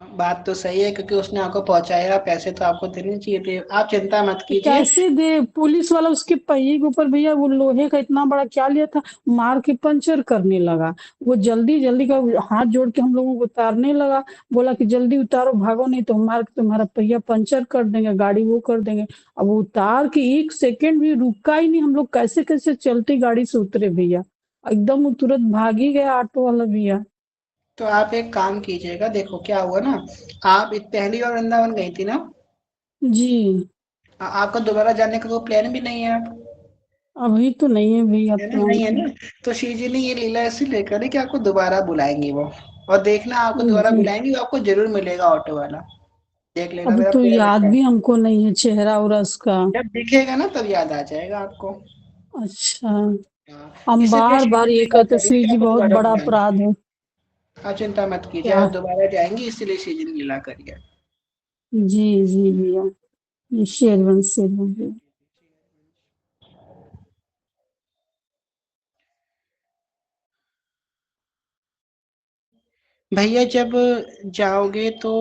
बात तो सही है, क्योंकि उसने आपको पहुंचाया, पैसे तो आपको देने चाहिए थे, आप चिंता मत कीजिए। कैसे दे, पुलिस वाला उसके पहिए के ऊपर भैया वो लोहे का इतना बड़ा क्या लिया था, मार के पंचर करने लगा। वो जल्दी जल्दी का हाथ जोड़ के हम लोगों को उतारने लगा, बोला कि जल्दी उतारो, भागो नहीं तो मार के तुम्हारा पहिया पंचर कर देंगे, गाड़ी वो कर देंगे। अब वो उतार के 1 सेकंड भी रुका ही नहीं, हम लोग कैसे कैसे चलते गाड़ी से उतरे भैया, एकदम तुरंत भाग ही गया ऑटो वाला भैया। तो आप एक काम कीजिएगा, देखो क्या हुआ ना, आप पहली बार वृंदावन गई थी ना, जी आपका दोबारा जाने का कोई प्लान भी नहीं है आप, अभी तो नहीं है भैया है ना, नहीं है प्लान। ना। तो श्री जी ने ये लीला ऐसी लेकर है कि आपको दोबारा बुलाएंगे वो, और देखना आपको दोबारा जी बुलाएंगे, वो आपको जरूर मिलेगा ऑटो वाला, देख लेना, अब मेरा तो पूरा याद विश्वास। भी हमको नहीं है चेहरा और उसका। जब दिखेगा ना तब याद आ जाएगा आपको। अच्छा, हाँ, हम इसीलिए बार श्री बार जी ये लीला कहते करी श्री कि जी आपको बहुत दोबारा बड़ा बुलाएंगे। अपराध है। आप चिंता मत कीजिए, क्या? आप दोबारा जाएंगे, इसीलिए श्री जी ने लीला करी है। जी जी भैया, ये शेरवन शेरवन भैया। भैया जब जाओगे तो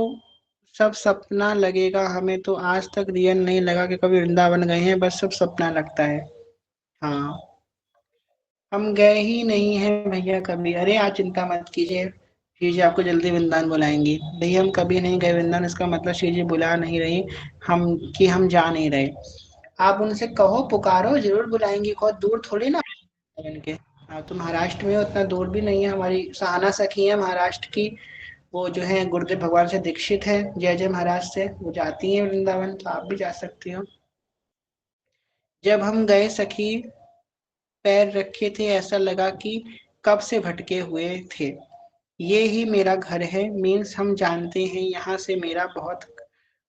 सब सपना लगेगा हमें, तो आज तक रियल नहीं लगा कि कभी वृंदावन गए हैं, बस सब सपना लगता है। हाँ, हम गए ही नहीं हैं भैया कभी। अरे आप चिंता मत कीजिए, श्री जी आपको जल्दी वृंदावन बुलाएंगी। भैया हम कभी नहीं गए वृंदावन, इसका मतलब श्री जी बुला नहीं रही हम, कि हम जा नहीं रहे। आप उनसे कहो, पुकारो, जरूर बुलाएंगी। बहुत दूर थोड़ी ना है इनके। आप तो महाराष्ट्र में हो, उतना दूर भी नहीं है। हमारी सहाना सखी है महाराष्ट्र की, वो जो है गुरुदेव भगवान से दीक्षित है, जय जय महाराज से, वो जाती है वृंदावन, तो आप भी जा सकती हो। जब हम गए सखी, पैर रखे थे ऐसा लगा कि कब से भटके हुए थे। ये ही मेरा घर है, मीन्स हम जानते हैं यहाँ से मेरा बहुत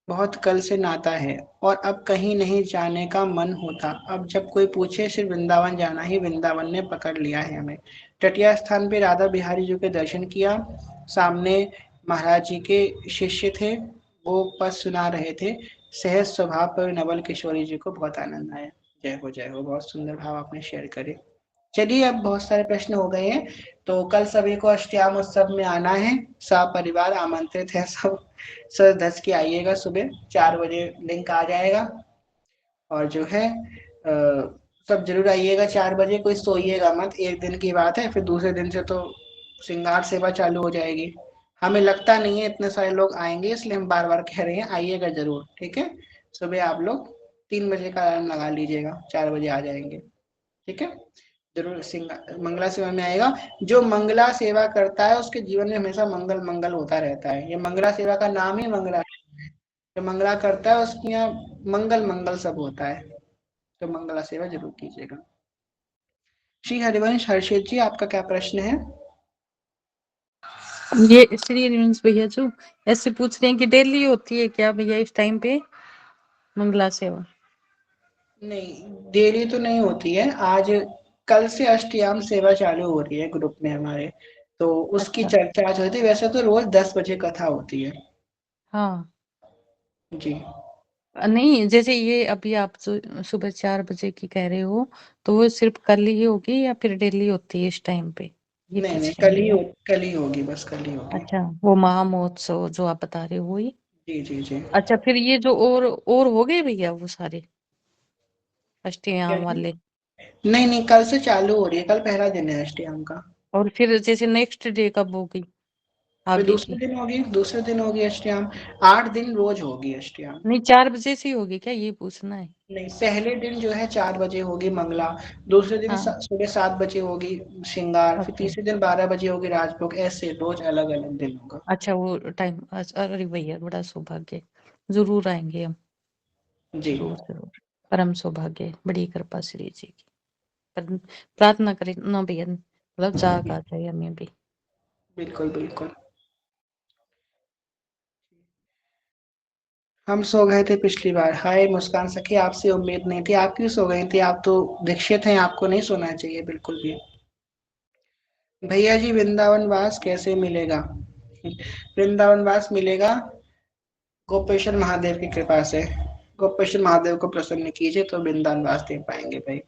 बहुत कल से नाता है, और अब कहीं नहीं जाने का मन होता। अब जब कोई पूछे सिर्फ वृंदावन जाना ही, वृंदावन ने पकड़ लिया है हमें। तटिया स्थान पे राधा बिहारी जी के दर्शन किया, सामने महाराज जी के शिष्य थे, वो पद सुना रहे थे। सहज स्वभाव पर नवल किशोरी जी को बहुत आनंद आया। जय हो जय हो, बहुत सुंदर भाव आपने शेयर करे। चलिए अब बहुत सारे प्रश्न हो गए हैं, तो कल सभी को अष्टयाम उत्सव में आना है, सब परिवार आमंत्रित है सब। सर 10 की आइएगा, सुबह 4 बजे लिंक आ जाएगा। और जो है सब जरूर आइएगा 4 बजे, कोई सोइएगा मत, एक दिन की बात है, फिर दूसरे दिन से तो श्रृंगार सेवा चालू हो जाएगी। हमें लगता नहीं है इतने सारे लोग आएंगे, इसलिए हम बार बार कह रहे हैं आइएगा जरूर, ठीक है। सुबह आप लोग 3 बजे का अलार्म लगा लीजिएगा, 4 बजे आ जाएंगे, ठीक है। जरूर मंगला सेवा में आएगा। जो मंगला सेवा करता है उसके जीवन में हमेशा मंगल मंगल होता रहता है। ये मंगला सेवा का नाम ही मंगला है। जो मंगला करता है उसके यहाँ मंगल मंगल सब होता है। तो मंगला सेवा जरूर कीजिएगा। श्री हरिवंश हर्षित जी, आपका क्या प्रश्न है? ये श्री हरिवंश भैया जो ऐसे पूछ रहे हैं कि डेली होती है क्या भैया इस टाइम पे मंगला सेवा? नहीं, डेली तो नहीं होती है। आज कल से अष्टयाम सेवा चालू हो रही है ग्रुप में हमारे, तो उसकी अच्छा। चर्चा आज होती है। वैसे तो रोज 10 बजे कथा होती है। हाँ जी नहीं, जैसे ये अभी आप जो सुबह 4 बजे की कह रहे हो, तो वो सिर्फ कल ही होगी या फिर डेली होती है इस टाइम पे, ये नहीं नहीं, पूछ रहे हैं भैया। कल ही होगी, बस कल ही होगी। अच्छा, वो महामहोत्सव जो आप बता रहे हो वही? जी जी जी। अच्छा, फिर ये जो और हो गए भैया वो सारे क्या अष्टयाम है? वाले? नहीं नहीं, कल से चालू हो रही है, कल पहला दिन है अष्टयाम का। और फिर जैसे नेक्स्ट डे कब होगी फिर आगे की? दूसरे दिन होगी अष्टयाम। 8 दिन रोज होगी अष्टयाम। नहीं, 4 बजे से ही होगी क्या, ये पूछना है। नहीं, पहले दिन जो है 4 बजे होगी मंगला, दूसरे दिन हाँ। सुबह 7 बजे होगी श्रृंगार, फिर अच्छा। तीसरे दिन 12 बजे होगी राजभोग, ऐसे रोज अलग अलग दिन होगा। अच्छा, वो टाइम, अरे भैया बड़ा सौभाग्य, जरूर आएंगे हम, जी जरूर जरूर। परम सौभाग्य, बड़ी कृपा श्री जी की। पर प्रार्थना करें ना भैया, मतलब जाग आ जाए हमें भी। बिल्कुल बिल्कुल। हम सो गए थे पिछली बार। हाय मुस्कान सखी, आपसे उम्मीद नहीं थी। आप क्यों सो गई थी? आप तो दीक्षित हैं, आपको नहीं सोना चाहिए बिल्कुल भी। भैया जी वृंदावन वास कैसे मिलेगा? वृंदावन वास मिलेगा गोपेश्वर महादेव की कृपा से। गोपेश्वर महादेव को प्रसन्न कीजिए तो वृंदावन वास दे पाएंगे भाई।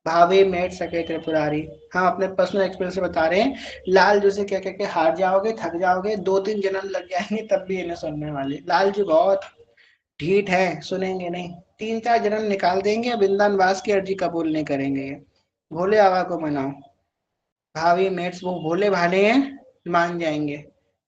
भावे मेट सके त्रिपुरारी। हम अपने पर्सनल एक्सपीरियंस से बता रहे हैं। लाल जी से क्या क्या क्या हार जाओगे, थक जाओगे, 2-3 जन्म लग जाएंगे तब भी इन्हें सुनने वाले। लाल जी बहुत ढीठ है, सुनेंगे नहीं। 3-4 जन्म निकाल देंगे, वृंदावन वास की अर्जी कबूल नहीं करेंगे ये। भोले बाबा को मनाओ। भावी मेट्स वो भोले भाले हैं, मान जाएंगे।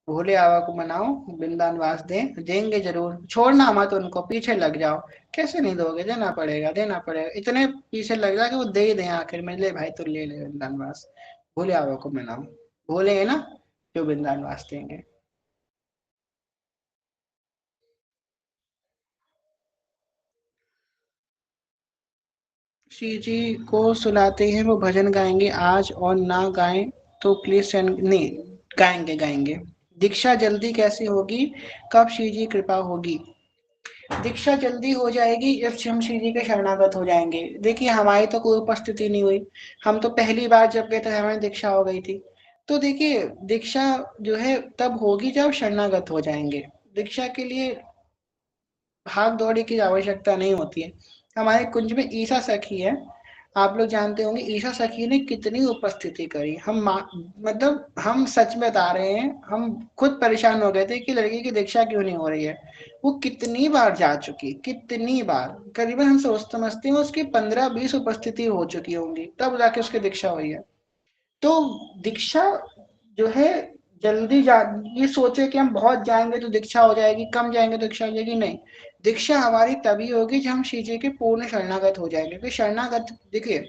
भोले बाबा को मनाओ, वृंदावन वास देंगे जरूर। छोड़ना मत उनको, पीछे लग जाओ। कैसे नहीं दोगे? देना पड़ेगा, देना पड़ेगा। इतने पीछे लग जाओ कि वो दे ही दें आखिर में। ले भाई तू ले ले वृंदावन वास। भोले बाबा को मनाओ, भोले है ना जो वृंदावन वास देंगे। श्री जी को सुनाते हैं, वो भजन गाएंगे आज, और ना गाएं तो प्लीज सेंड। नहीं, गाएंगे गाएंगे। दीक्षा जल्दी कैसे होगी? कब श्री जी कृपा होगी? दीक्षा जल्दी हो जाएगी जब हम श्री जी के शरणागत हो जाएंगे। देखिए हमारी तो कोई उपस्थिति नहीं हुई। हम तो पहली बार जब गए थे हमारी दीक्षा हो गई थी। तो देखिए दीक्षा जो है तब होगी जब शरणागत हो जाएंगे। दीक्षा के लिए भाग दौड़ी की आवश्यकता नहीं होती है। हमारे कुंज में ईसा सखी है, आप लोग जानते होंगे ईशा सखी ने कितनी उपस्थिति करी। मतलब हम सच में बता रहे हैं, हम खुद परेशान हो गए थे कि लड़की की दीक्षा क्यों नहीं हो रही है। वो कितनी बार जा चुकी, कितनी बार, करीबन हम सोच समझते हैं उसकी 15-20 उपस्थिति हो चुकी होंगी, तब जाके उसकी दीक्षा हुई है। तो दीक्षा जो है जल्दी जा, ये सोचे कि हम बहुत जाएंगे तो दीक्षा हो जाएगी, कम जाएंगे तो दीक्षा हो जाएगी, नहीं। दीक्षा हमारी तभी होगी जब हम श्री जी के पूर्ण शरणागत हो जाएंगे। क्योंकि शरणागत, देखिए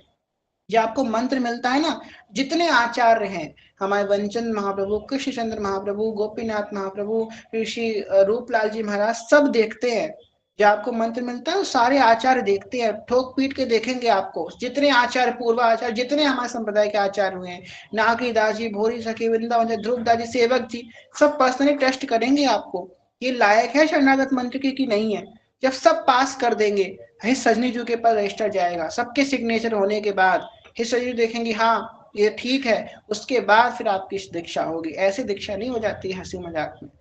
जो आपको मंत्र मिलता है ना, जितने आचार्य हैं, हमारे वंचन महाप्रभु, कृष्ण चंद्र महाप्रभु, गोपीनाथ महाप्रभु, ऋषि रूपलाल जी महाराज, सब देखते हैं। जो आपको मंत्र मिलता है वो सारे आचार्य देखते हैं, ठोक पीट के देखेंगे आपको। जितने आचार्य, पूर्व आचार्य, जितने हमारे संप्रदाय के आचार्य हुए हैं, नागीदास जी, भोरी सखी, वृंदावन, ध्रुवदास जी, सेवक जी, सब पर्सनली टेस्ट करेंगे आपको, ये लायक है शरणागत मंत्र की नहीं है। जब सब पास कर देंगे, सजनी जी के पास रजिस्टर जाएगा, सबके सिग्नेचर होने के बाद हिस्ट्री देखेंगे, हाँ ये ठीक है, उसके बाद फिर आपकी दीक्षा होगी। ऐसे दीक्षा नहीं हो जाती है हंसी मजाक में।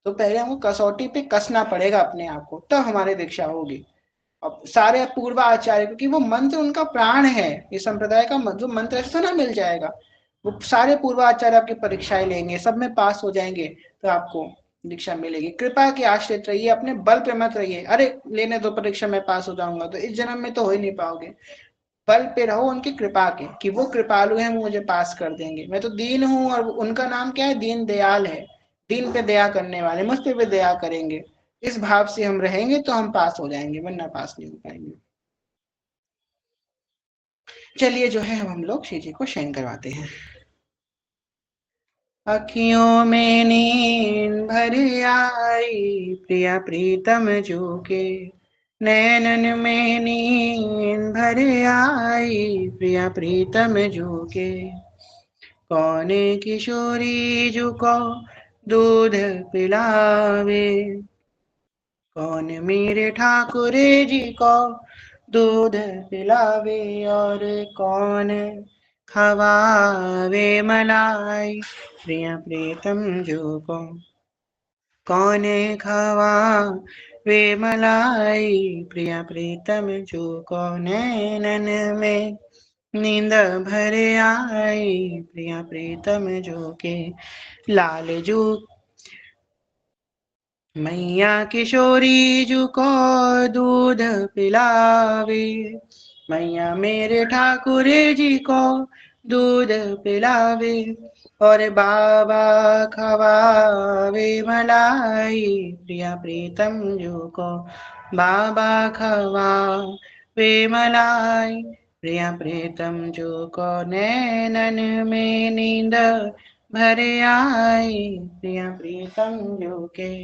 तो पहले हमको कसौटी पे कसना पड़ेगा अपने आप को, तब हमारी दीक्षा होगी। अब सारे पूर्व आचार्य, क्योंकि वो मंत्र उनका प्राण है, ये संप्रदाय का जो मंत्र है तो ना मिल जाएगा। वो सारे पूर्व आचार्य आपकी परीक्षाएं लेंगे, सब में पास हो जाएंगे, तो आपको दीक्षा मिलेगी। कृपा की आश्रित रहिए, अपने बल पे मत रहिए, अरे लेने दो परीक्षा में पास हो जाऊंगा, तो इस जन्म में तो हो ही नहीं पाओगे। बल पे रहो उनकी कृपा के, कि वो कृपालु हैं, मुझे पास कर देंगे। मैं तो दीन हूं, और उनका नाम क्या है, दीन दयाल है, दीन पे दया करने वाले, मुझ पे भी दया करेंगे। इस भाव से हम रहेंगे तो हम पास हो जाएंगे, वरना पास नहीं हो पाएंगे। चलिए जो है हम लोग श्री जी को शयन करवाते हैं। अखियों में नींद भर आई, प्रिया प्रीतम जो के, नैनन में नींद भर आई, प्रिया प्रीतम जो के। कौन किशोरी जो को दूध पिलावे, कौन मेरे ठाकुर जी को दूध पिलावे, और कौन खवावे मलाई, प्रिया प्रीतम जो को। कौन खवावे मलाई, प्रिया प्रीतम जो को। नैनन में नींद भर आई, प्रिया प्रीतम जो के। लाल जो मैया किशोरी जो को दूध पिलावे, मैया मेरे ठाकुर जी को दूध पिलावे, और बाबा खवावे मलाई, प्रिया प्रीतम जो को। बाबा खवावे मलाई, प्रिया प्रीतम जो को। नैनन में नींद भर आई, प्रिया प्रीतम जो के।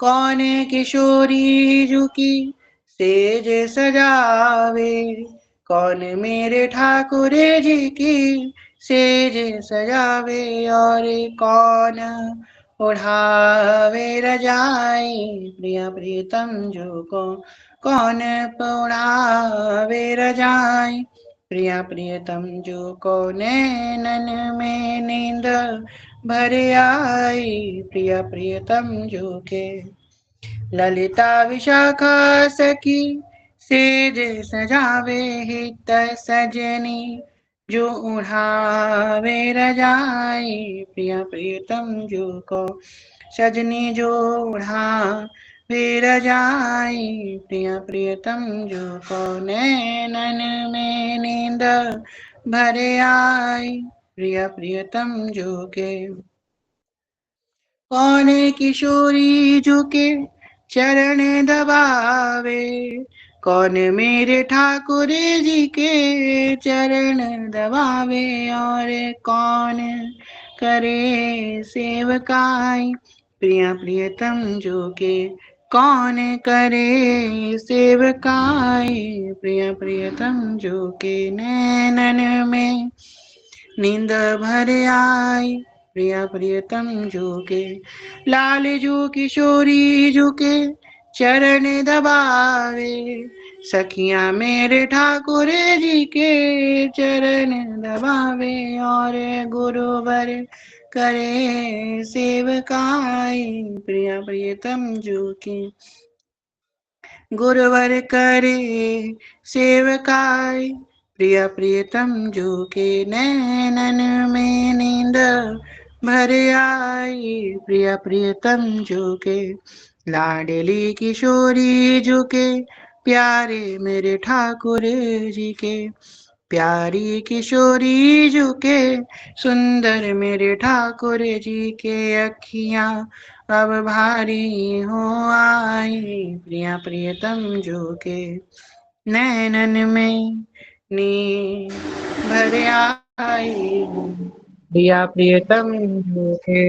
कौन किशोरी जो की सेज सजावे, कौन मेरे ठाकुर जी की सेज सजावे, और कौन ओढ़ावे रजाई, प्रिया प्रीतम जो को। कौन ओढ़ावे रजाई, प्रिया प्रियतम जो को। नैनन में नींद भर आई, प्रिया प्रियतम जो के। ललिता विशाखा सखी सेज सजावे, हित सजनी जो उड़ावे रजाई, प्रिया प्रियतम जो को। सजनी जो उड़ावे रजाई, प्रिया प्रियतम जो को। नैनन में नींद भर आई, प्रिया प्रियतम जो के। कौन किशोरी जो के चरण दबावे, कौन मेरे ठाकुर जी के चरण दबावे, और कौन करे सेवकाई, प्रिया प्रियतम जो के। कौन करे सेवकाई, प्रिया प्रियतम जो के। नैनन में नींद भर आई, प्रिया प्रियतम जो के। लाल जो किशोरी जो के चरण दबावे, सखियां मेरे ठाकुर जी के चरण दबावे, और गुरुवर करे सेवकाई, प्रिया प्रियतम जो के। गुरुवर करे सेवकाई, प्रिय प्रियतम जो के नैनन में नींद भर आई, प्रिय प्रियतम जो के लाडली किशोरी जो के प्यारे मेरे ठाकुर जी के, प्यारी किशोरी जो के सुंदर मेरे ठाकुर जी के अखियां अब भारी हो आई, प्रिया प्रियतम जो के नैनन में नींद भर आई, प्रिया प्रियतम जो के